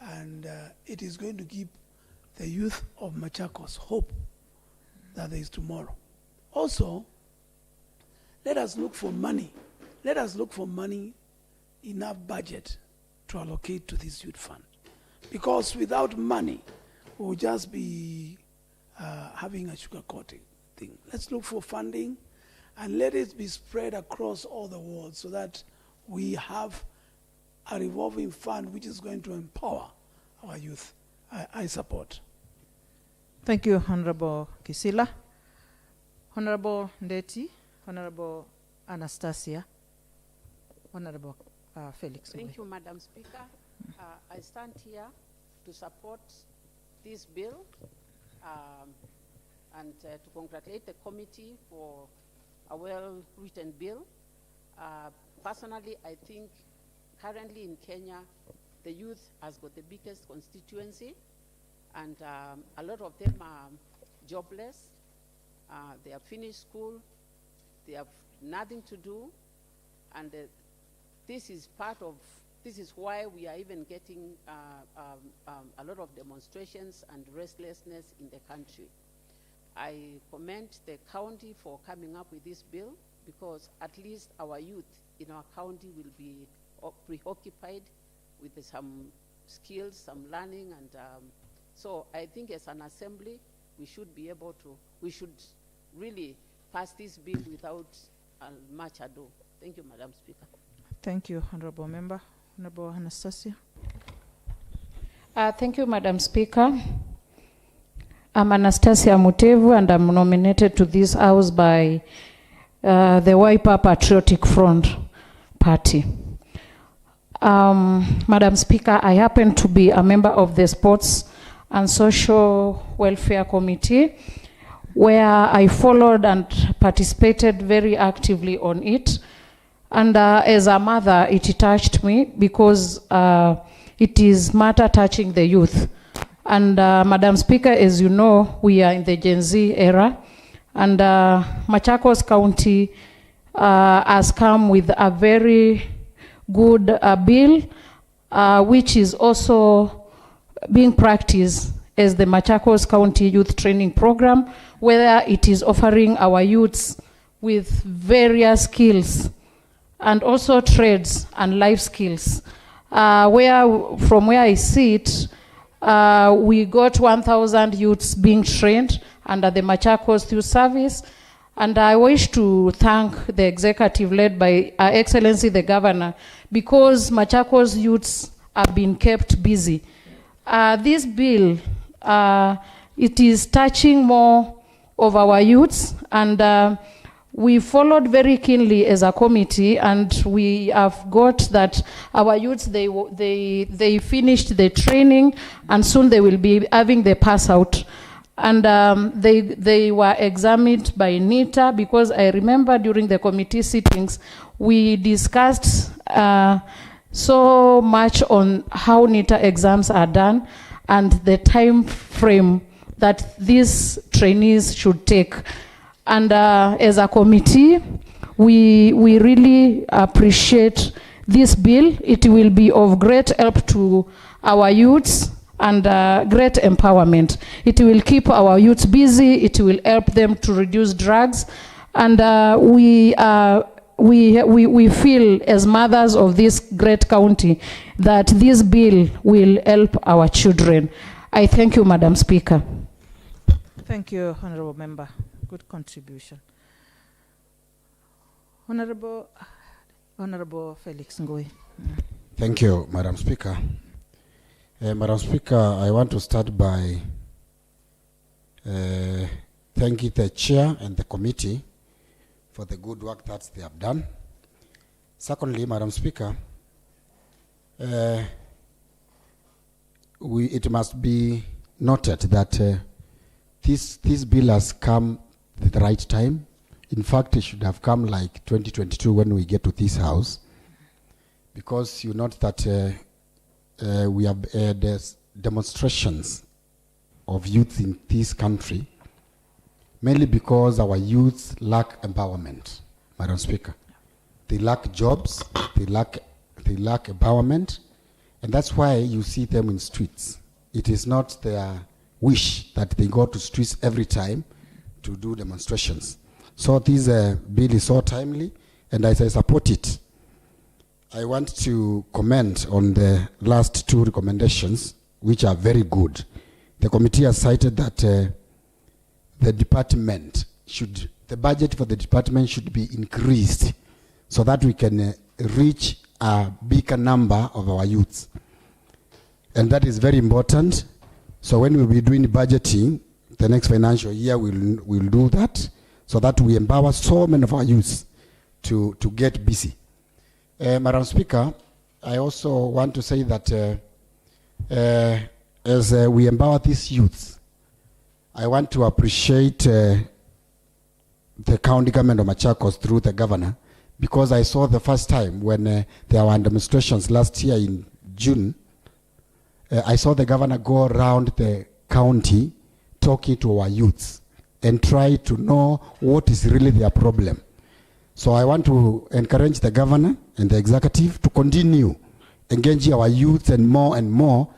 and it is going to give the youth of Machakos hope that there is tomorrow. Also, let us look for money. Let us look for money, enough budget to allocate to this youth fund. Because without money, we'll just be having a sugar coating thing. Let's look for funding and let it be spread across all the world so that we have a revolving fund which is going to empower our youth. I support. Thank you, Honorable Kisila. Honorable Ndeti, Honorable Anastasia, Honorable Felix. Thank you, Madam Speaker. I stand here to support this bill and to congratulate the committee for a well-written bill. Personally, I think currently in Kenya, the youth has got the biggest constituency, and a lot of them are jobless. They have finished school, they have nothing to do, and this is why we are even getting a lot of demonstrations and restlessness in the country. I commend the county for coming up with this bill, because at least our youth in our county will be preoccupied with some skills, some learning, and so I think as an assembly we should be able to, we should really pass this bill without much ado. Thank you, Madam Speaker. Thank you, Honorable Member. Honorable Anastasia. Thank you, Madam Speaker. I'm Anastasia Mutevu, and I'm nominated to this House by the Wiper Patriotic Front Party. Madam Speaker, I happen to be a member of the Sports and Social Welfare Committee, where I followed and participated very actively on it. And as a mother, it touched me because it is matter touching the youth. And Madam Speaker, as you know, we are in the Gen Z era, and Machakos County has come with a very good bill, which is also being practiced as the Machakos County Youth Training Program, where it is offering our youths with various skills and also trades and life skills. From where I sit, we got 1,000 youths being trained under the Machakos Youth Service, and I wish to thank the executive led by Her Excellency the Governor, because Machakos youths have been kept busy. This bill, it is touching more of our youths, and we followed very keenly as a committee, and we have got that our youths, they finished the training, and soon they will be having the pass out. And they were examined by NITA, because I remember during the committee sittings, we discussed so much on how NITA exams are done and the time frame that these trainees should take. And as a committee, we really appreciate this bill. It will be of great help to our youths and great empowerment. It will keep our youths busy. It will help them to reduce drugs. And we feel as mothers of this great county that this bill will help our children. I thank you, Madam Speaker. Thank you, Honorable Member. Good contribution. Honorable Felix Ngui. Thank you, Madam Speaker. Madam Speaker, I want to start by thanking the chair and the committee for the good work that they have done. Secondly, Madam Speaker, it must be noted that this bill has come at the right time. In fact, it should have come like 2022 when we get to this house, because you note that we have there's demonstrations of youth in this country, mainly because our youth lack empowerment, Madam Speaker. They lack jobs, they lack empowerment, and that's why you see them in streets. It is not their wish that they go to streets every time to do demonstrations. So this bill is so timely, and as I support it, I want to comment on the last two recommendations, which are very good. The committee has cited that the budget for the department should be increased so that we can reach a bigger number of our youths. And that is very important. So when we'll be doing budgeting, the next financial year, we'll do that so that we empower so many of our youths to get busy. Madam Speaker, I also want to say that as we empower these youths, I want to appreciate the county government of Machakos through the governor, because I saw the first time when there were demonstrations last year in June, I saw the governor go around the county talking to our youths and try to know what is really their problem. So I want to encourage the governor and the executive to continue engaging our youth and more,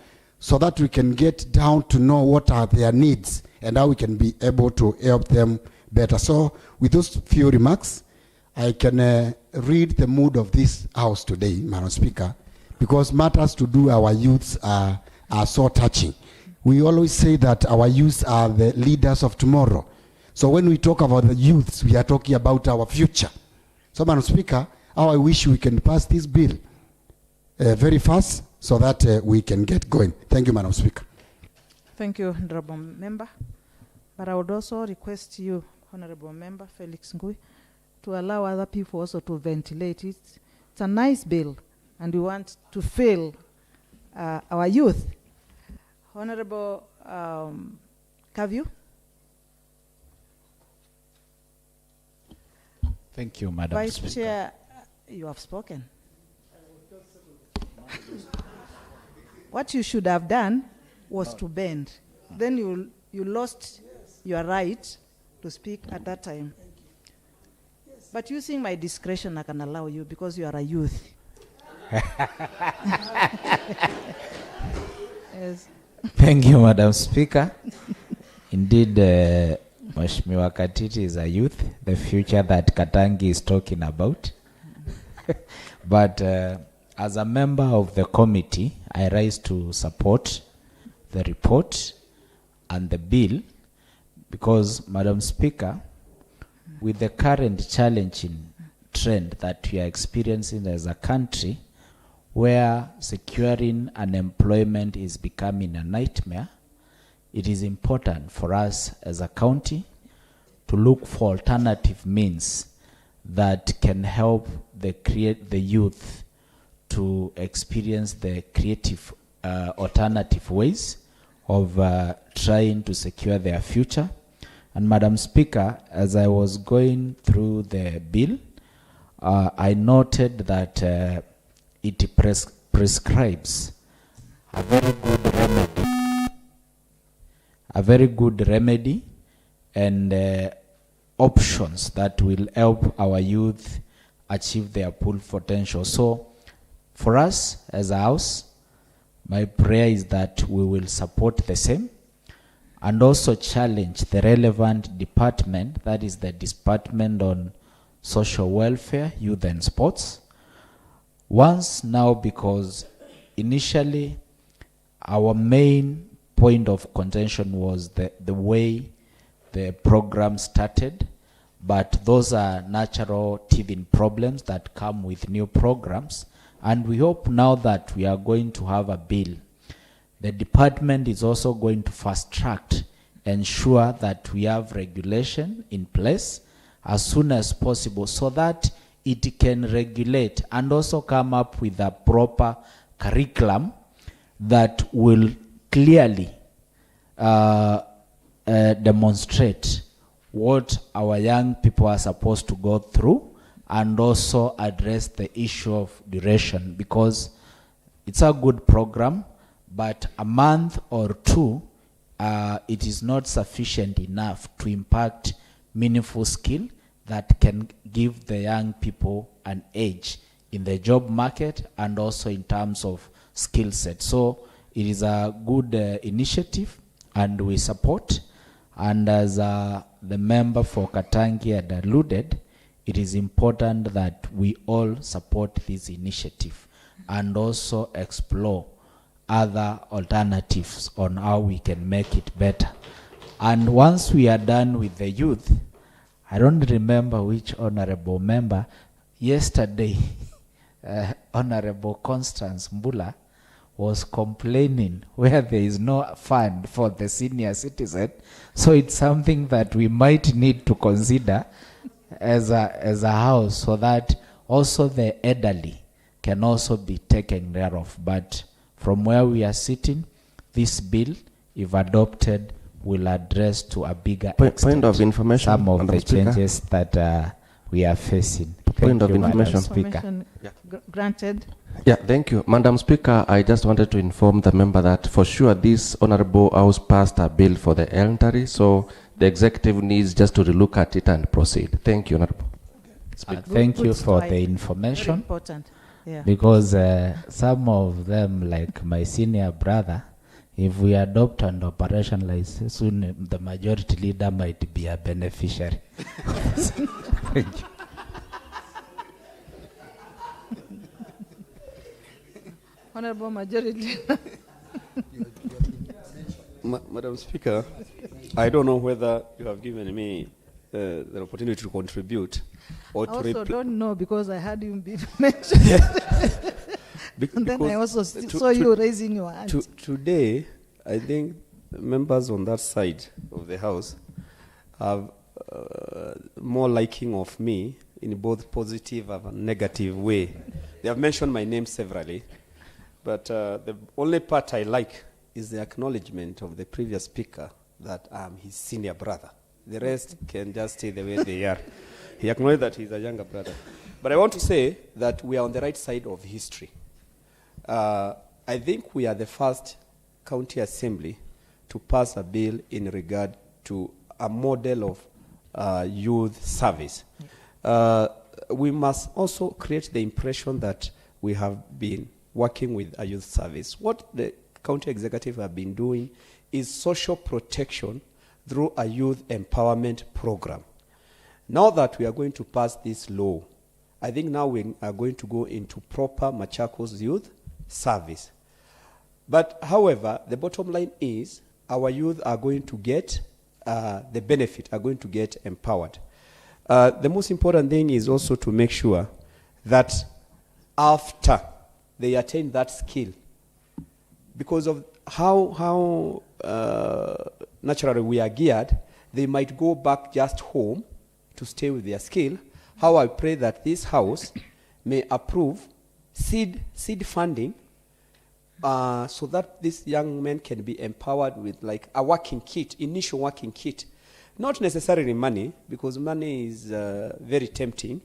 so that we can get down to know what are their needs and how we can be able to help them better. So with those few remarks, I can read the mood of this house today, Madam Speaker, because matters to do our youths are so touching. We always say that our youths are the leaders of tomorrow. So when we talk about the youths, we are talking about our future. So, Madam Speaker, how I wish we can pass this bill very fast so that we can get going. Thank you, Madam Speaker. Thank you, Honorable Member. But I would also request you, Honorable Member Felix Ngui, to allow other people also to ventilate. It's a nice bill, and we want to fill our youth. Honorable Kavyu. Thank you, Madam Vice Speaker. Chair, you have spoken. What you should have done was to bend. Then you lost your right to speak at that time. But using my discretion, I can allow you because you are a youth. Yes. Thank you, Madam Speaker. Indeed, Mheshimiwa Katiti is a youth, the future that Katangi is talking about. But as a member of the committee, I rise to support the report and the bill because, Madam Speaker, with the current challenging trend that we are experiencing as a country, where securing unemployment is becoming a nightmare, it is important for us as a county to look for alternative means that can help the youth to experience the creative alternative ways of trying to secure their future. And Madam Speaker, as I was going through the bill, I noted that it prescribes a very good remedy and options that will help our youth achieve their full potential. So for us as a house, my prayer is that we will support the same and also challenge the relevant department, that is the Department on Social Welfare, Youth and Sports. Once now, because initially our main point of contention was the way the program started, but those are natural teething problems that come with new programs. And we hope now that we are going to have a bill, the department is also going to fast track, ensure that we have regulation in place as soon as possible so that it can regulate and also come up with a proper curriculum that will clearly demonstrate what our young people are supposed to go through and also address the issue of duration, because it's a good program, but a month or two, it is not sufficient enough to impact meaningful skill that can give the young people an edge in the job market and also in terms of skill set. So it is a good initiative and we support. And as the member for Katangi had alluded, it is important that we all support this initiative and also explore other alternatives on how we can make it better. And once we are done with the youth, I don't remember which honorable member, yesterday, Honorable Constance Mbula was complaining where there is no fund for the senior citizen. So it's something that we might need to consider as a house so that also the elderly can also be taken care of. But from where we are sitting, this bill, if adopted, will address to a bigger extent point of information, some of Madam the Speaker. changes that we are facing. Point of you, Madam information. Speaker. Granted. Yeah, thank you. Madam Speaker, I just wanted to inform the member that for sure this Honorable House passed a bill for the elderly, so the executive needs just to relook at it and proceed. Thank you, Honorable. Thank you for the Very information. important. Yeah. Because some of them, like my senior brother, if we adopt and operationalize, soon the majority leader might be a beneficiary. Thank you. Honorable Majority. Madam Speaker, I don't know whether you have given me the opportunity to contribute or I to also don't know because I had you be mentioned. And then I also saw you raising your hand. Today, I think members on that side of the house have more liking of me in both positive and negative way. They have mentioned my name severally, but the only part I like is the acknowledgement of the previous speaker that I'm his senior brother. The rest can just stay the way they are. He acknowledged that he's a younger brother. But I want to say that we are on the right side of history. I think we are the first county assembly to pass a bill in regard to a model of youth service. We must also create the impression that we have been working with a youth service. What the county executive have been doing is social protection through a youth empowerment program. Now that we are going to pass this law, I think now we are going to go into proper Machakos youth service. But however, the bottom line is our youth are going to get the benefit, are going to get empowered. The most important thing is also to make sure that after they attain that skill, because of how naturally we are geared, they might go back just home to stay with their skill. How I pray that this house may approve seed funding so that these young men can be empowered with like a working kit, initial working kit. Not necessarily money, because money is very tempting.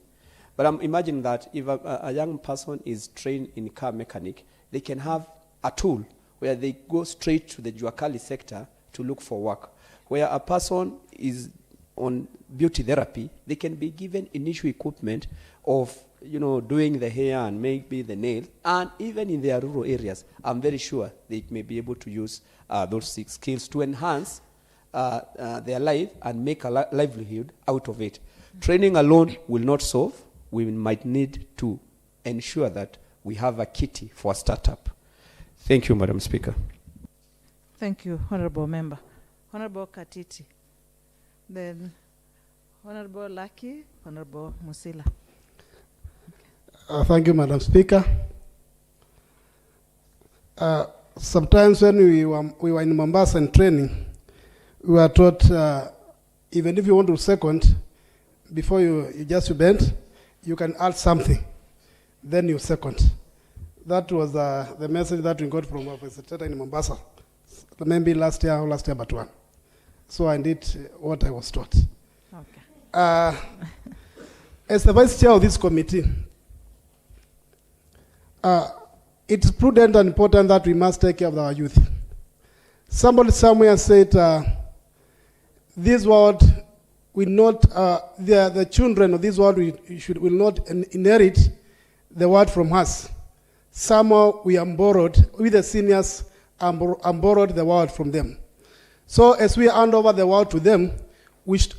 But I'm imagining that if a young person is trained in car mechanic, they can have a tool where they go straight to the Juakali sector to look for work. Where a person is on beauty therapy, they can be given initial equipment of, doing the hair and maybe the nail. And even in their rural areas, I'm very sure they may be able to use those 6 skills to enhance their life and make a livelihood out of it. Training alone will not solve. We might need to ensure that we have a kitty for a startup. Thank you, Madam Speaker. Thank you, Honorable Member. Honorable Katiti. Then Honorable Lucky, Honorable Musila. Thank you, Madam Speaker. Sometimes when we were in Mombasa in training, we were taught even if you want to second, before you bend, you can add something, then you second. That was the message that we got from our facilitator in Mombasa, maybe last year or last year but one. So I did what I was taught. Okay. As the vice chair of this committee, it's prudent and important that we must take care of our youth. Somebody somewhere said, this world will not, the children of this world will not inherit the word from us. Somehow we are borrowed, we the seniors and borrowed the word from them. So as we hand over the word to them, we should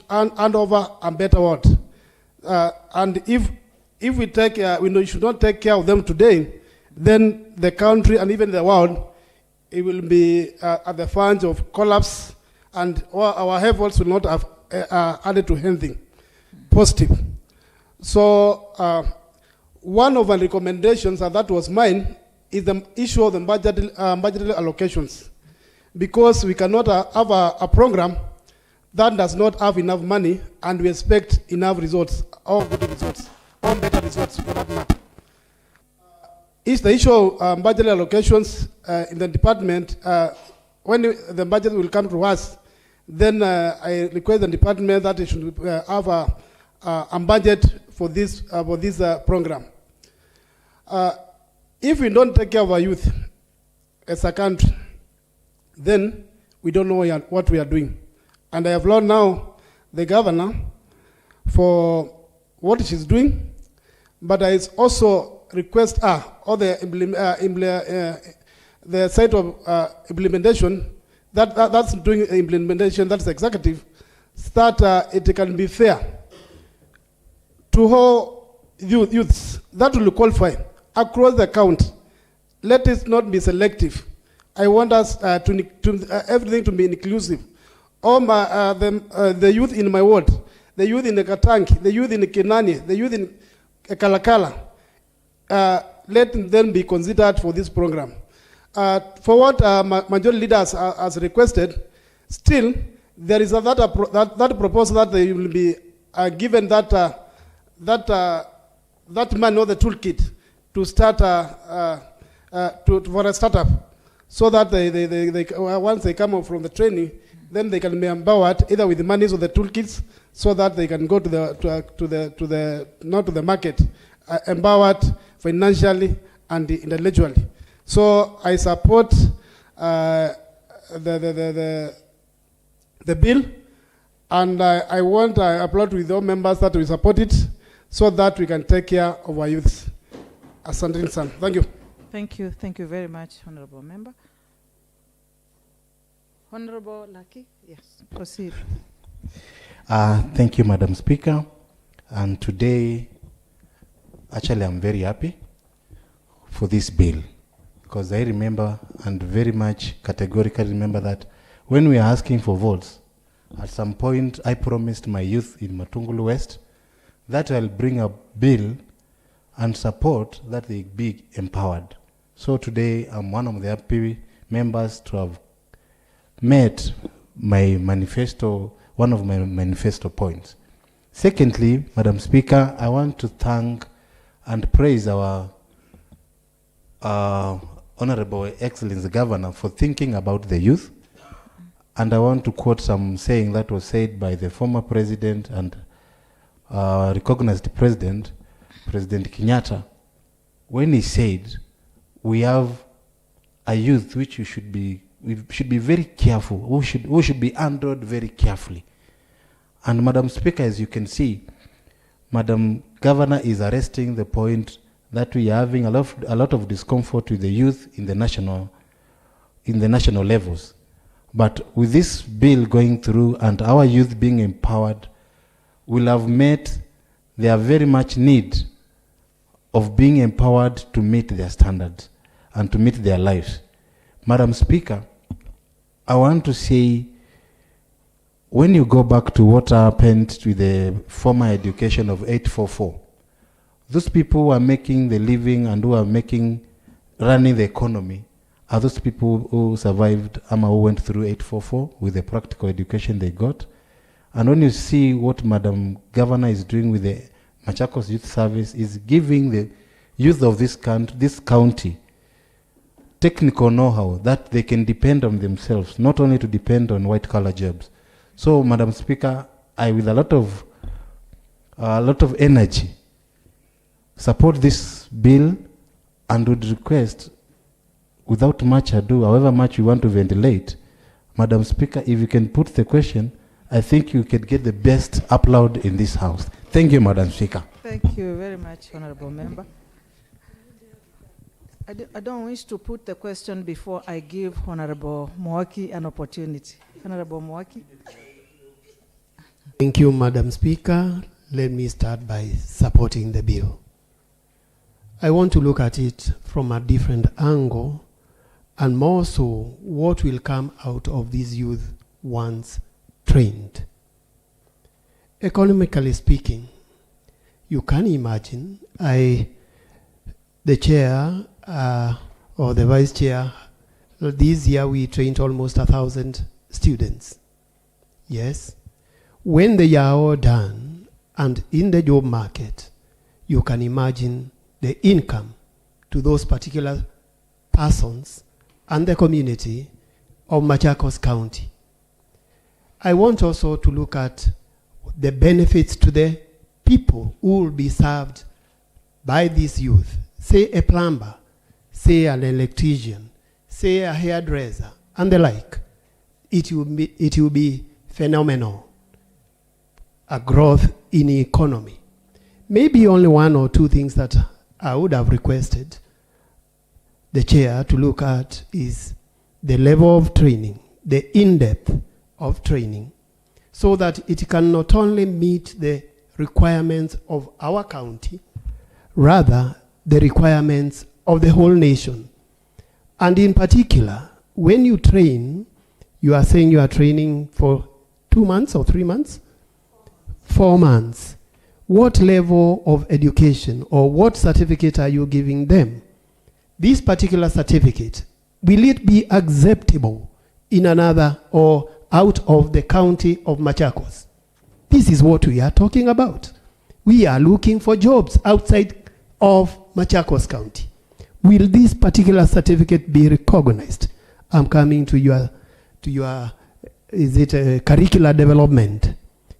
hand over a better word. And if we take, we should not take care of them today, then the country and even the world, it will be at the verge of collapse, and our efforts will not have added to anything positive. So one of the recommendations, and that was mine, is the issue of the budgetary allocations. Because we cannot have a program that does not have enough money and we expect enough results, or good results, or better results for that matter. It's the issue of budgetary allocations in the department. When the budget will come to us, then I request the department that it should have a budget for this program. If we don't take care of our youth as a country, then we don't know what we are doing. And I have learned now the governor for what she's doing, but I also request her, or the side of implementation, that's doing implementation, that's executive, that it can be fair to all youths that will qualify across the country. Let it not be selective. I want us everything to be inclusive. All the youth in my ward, the youth in the Katangi, the youth in Kinani, the youth in Kalakala, let them be considered for this program. For what majority leaders has requested, still there is that proposal that they will be given that that money or the toolkit to start for a startup, so that they once they come out from the training, then they can be empowered either with the monies or the toolkits, so that they can go to the market, empowered financially and intellectually. So I support the bill, and I applaud with all members that we support it, so that we can take care of our youth. Asante sana. Thank you. Thank you very much, Honorable Member. Honorable Lucky, yes, proceed. Thank you, Madam Speaker. And today, actually, I'm very happy for this bill, because I remember and very much categorically remember that when we are asking for votes, at some point I promised my youth in Matungulu West that I'll bring a bill and support that they be empowered. So today I'm one of the happy members to have met my manifesto, one of my manifesto points. Secondly, Madam Speaker, I want to thank and praise our Honorable Excellency Governor for thinking about the youth. And I want to quote some saying that was said by the former president and recognized president, President Kenyatta, when he said, we have a youth which we should be very careful, who should be handled very carefully. And Madam Speaker, as you can see, Madam Governor is arresting the point that we are having a lot of discomfort with the youth in the national levels. But with this bill going through and our youth being empowered, we'll have met their very much need of being empowered to meet their standards and to meet their lives. Madam Speaker, I want to say, when you go back to what happened to the former education of 844, those people who are making the living and who are running the economy are those people who survived who went through 844 with the practical education they got. And when you see what Madam Governor is doing with the Machakos Youth Service, is giving the youth of this county technical know-how that they can depend on themselves, not only to depend on white-collar jobs. So, Madam Speaker, I, with a lot of energy, support this bill and would request, without much ado, however much you want to ventilate, Madam Speaker, if you can put the question, I think you could get the best upload in this house. Thank you, Madam Speaker. Thank you very much, Honorable Member. I don't wish to put the question before I give Honorable Mwaki an opportunity. Honorable Mwaki. Thank you, Madam Speaker. Let me start by supporting the bill. I want to look at it from a different angle, and more so what will come out of these youth once trained. Economically speaking, you can imagine the chair or the vice chair, this year we trained almost 1,000 students. Yes. When they are all done and in the job market, you can imagine the income to those particular persons and the community of Machakos County. I want also to look at the benefits to the people who will be served by this youth. Say a plumber, say an electrician, say a hairdresser, and the like. It will be phenomenal. A growth in the economy. Maybe only one or two things that I would have requested the chair to look at is the level of training, the in-depth of training, so that it can not only meet the requirements of our county, rather the requirements of the whole nation. And in particular, when you train, you are saying you are training for 2 months or 3 months? 4 months. What level of education or what certificate are you giving them? This particular certificate, will it be acceptable in another or out of the county of Machakos? This is what we are talking about. we are looking for jobs outside of Machakos County. Will this particular certificate be recognized? I'm coming to your is it a curricular development?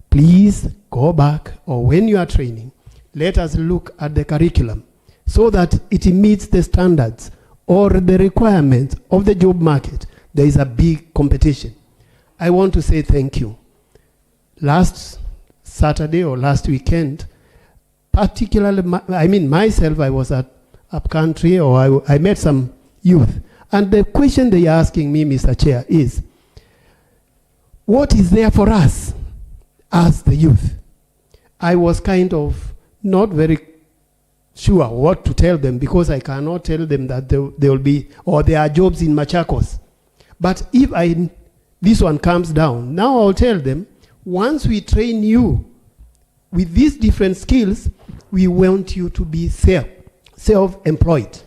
Please go back, or when you are training, let us look at the curriculum so that it meets the standards or the requirements of the job market. There is a big competition. I want to say thank you. Last Saturday or last weekend, particularly, myself, I was at upcountry, or I met some youth. And the question they are asking me, Mr. Chair, is, what is there for us as the youth? I was kind of not very sure what to tell them, because I cannot tell them that there will be, or there are jobs in Machakos. But if this one comes down, now I'll tell them, once we train you with these different skills, we want you to be self-employed.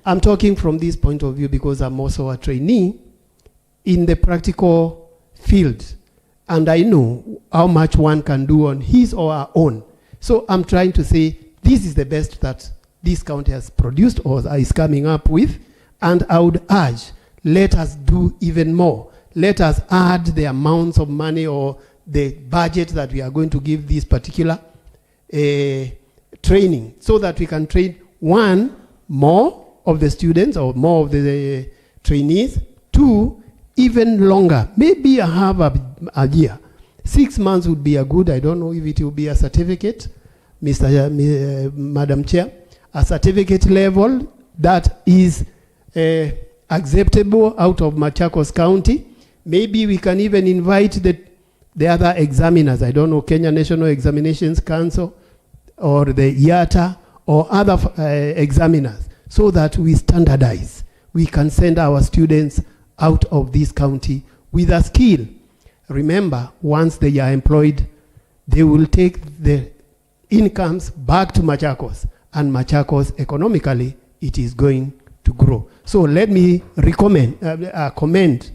I'm talking from this point of view because I'm also a trainee in the practical field, and I know how much one can do on his or her own. So I'm trying to say this is the best that this county has produced or is coming up with, and I would urge, let us do even more. Let us add the amounts of money or the budget that we are going to give this particular training, so that we can train, one, more of the students or more of the trainees, two, even longer. Maybe I have a year. 6 months would be a good, I don't know if it will be a certificate, Madam Chair, a certificate level that is acceptable out of Machakos County. Maybe we can even invite the other examiners, I don't know, Kenya National Examinations Council or the IATA or other examiners, so that we standardize. We can send our students out of this county with a skill. Remember, once they are employed, they will take the incomes back to Machakos, and Machakos economically, it is going to grow. So let me commend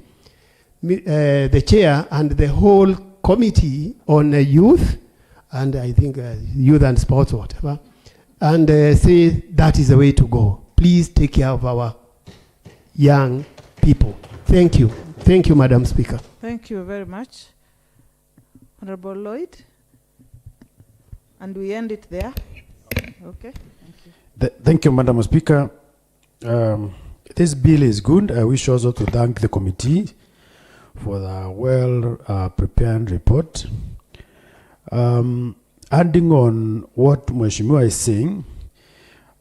the chair and the whole committee on youth, and I think youth and sports, whatever, and say that is the way to go. Please take care of our young people. Thank you. Thank you, Madam Speaker. Thank you very much, Honorable Lloyd. And we end it there. Okay. Thank you. Thank you, Madam Speaker. This bill is good. I wish also to thank the committee for the well-prepared report. Adding on what Mheshimiwa is saying,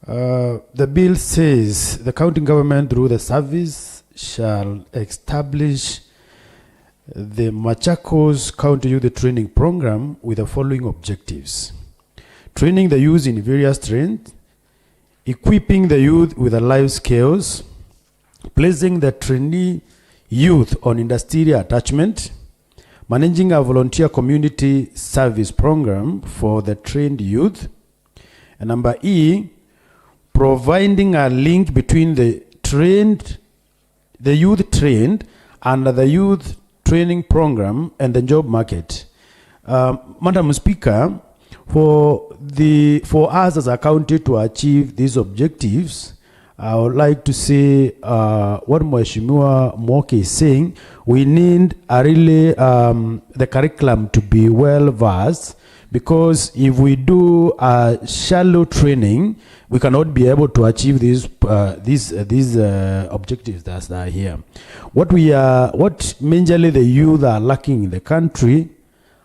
the bill says the county government through the service shall establish the Machakos County Youth Training Program with the following objectives: training the youth in various trades, equipping the youth with the life skills, placing the trainee youth on industrial attachment, managing a volunteer community service program for the trained youth, and number E, providing a link between the youth trained and the youth training program and the job market. Madam Speaker, for us as a county to achieve these objectives, I would like to say what Mheshimiwa Moke is saying. We need the curriculum to be well versed, because if we do shallow training, we cannot be able to achieve these objectives that are here. What majorly the youth are lacking in the country,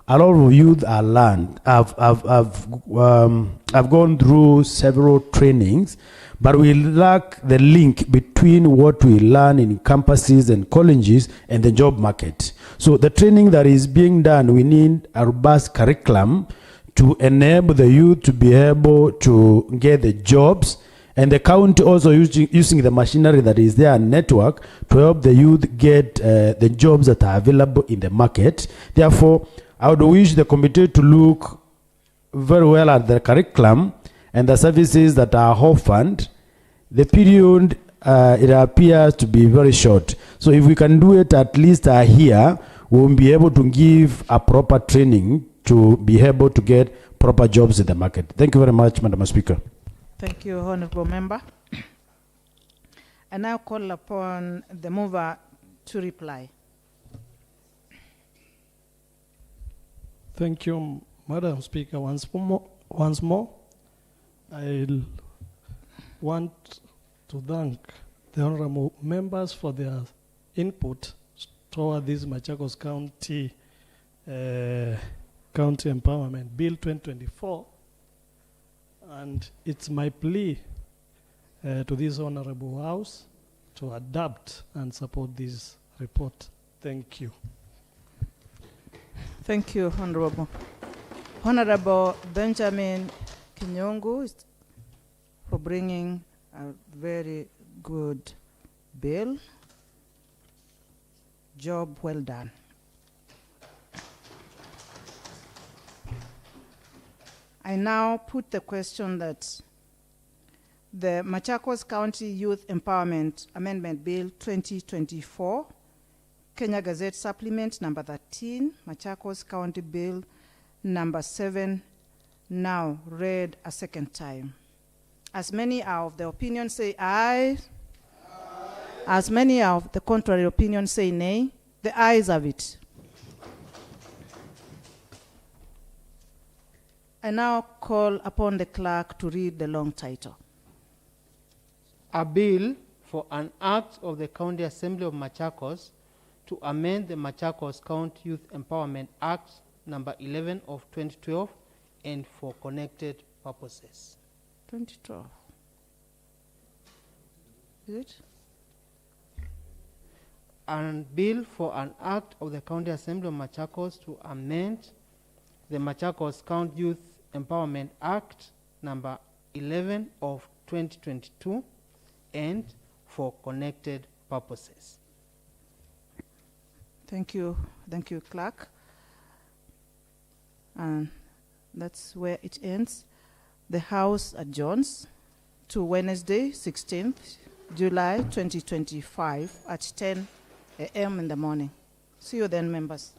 a lot of youth are learned. I've gone through several trainings, but we lack the link between what we learn in campuses and colleges and the job market. So the training that is being done, we need a robust curriculum to enable the youth to be able to get the jobs, and the county also using the machinery that is there, network, to help the youth get the jobs that are available in the market. Therefore, I would wish the committee to look very well at the curriculum and the services that are offered. The period, it appears to be very short. So if we can do it at least a year, we will be able to give a proper training to be able to get proper jobs in the market. Thank you very much, Madam Speaker. Thank you, Honorable Member. I now call upon the mover to reply. Thank you, Madam Speaker. Once more, I want to thank the honorable members for their input toward this Machakos County County Empowerment Bill 2024. And it's my plea to this honorable House to adapt and support this report. Thank you. Thank you, Honorable. Honorable Benjamin Kinyongu for bringing a very good bill. Job well done. I now put the question that the Machakos County Youth Empowerment Amendment Bill 2024, Kenya Gazette Supplement number 13, Machakos County Bill number 7, now read a second time. As many are of the opinion say aye. As many are of the contrary opinion say nay. The ayes have it. I now call upon the clerk to read the long title. A bill for an act of the County Assembly of Machakos to amend the Machakos County Youth Empowerment Act number 11 of 2012 and for connected purposes. 2012. Is it? And bill for an act of the County Assembly of Machakos to amend the Machakos County Youth Empowerment Act number 11 of 2022 and for connected purposes. Thank you, clerk. And that's where it ends. The House adjourns to Wednesday, 16th July 2025 at 10 a.m. in the morning. See you then, members.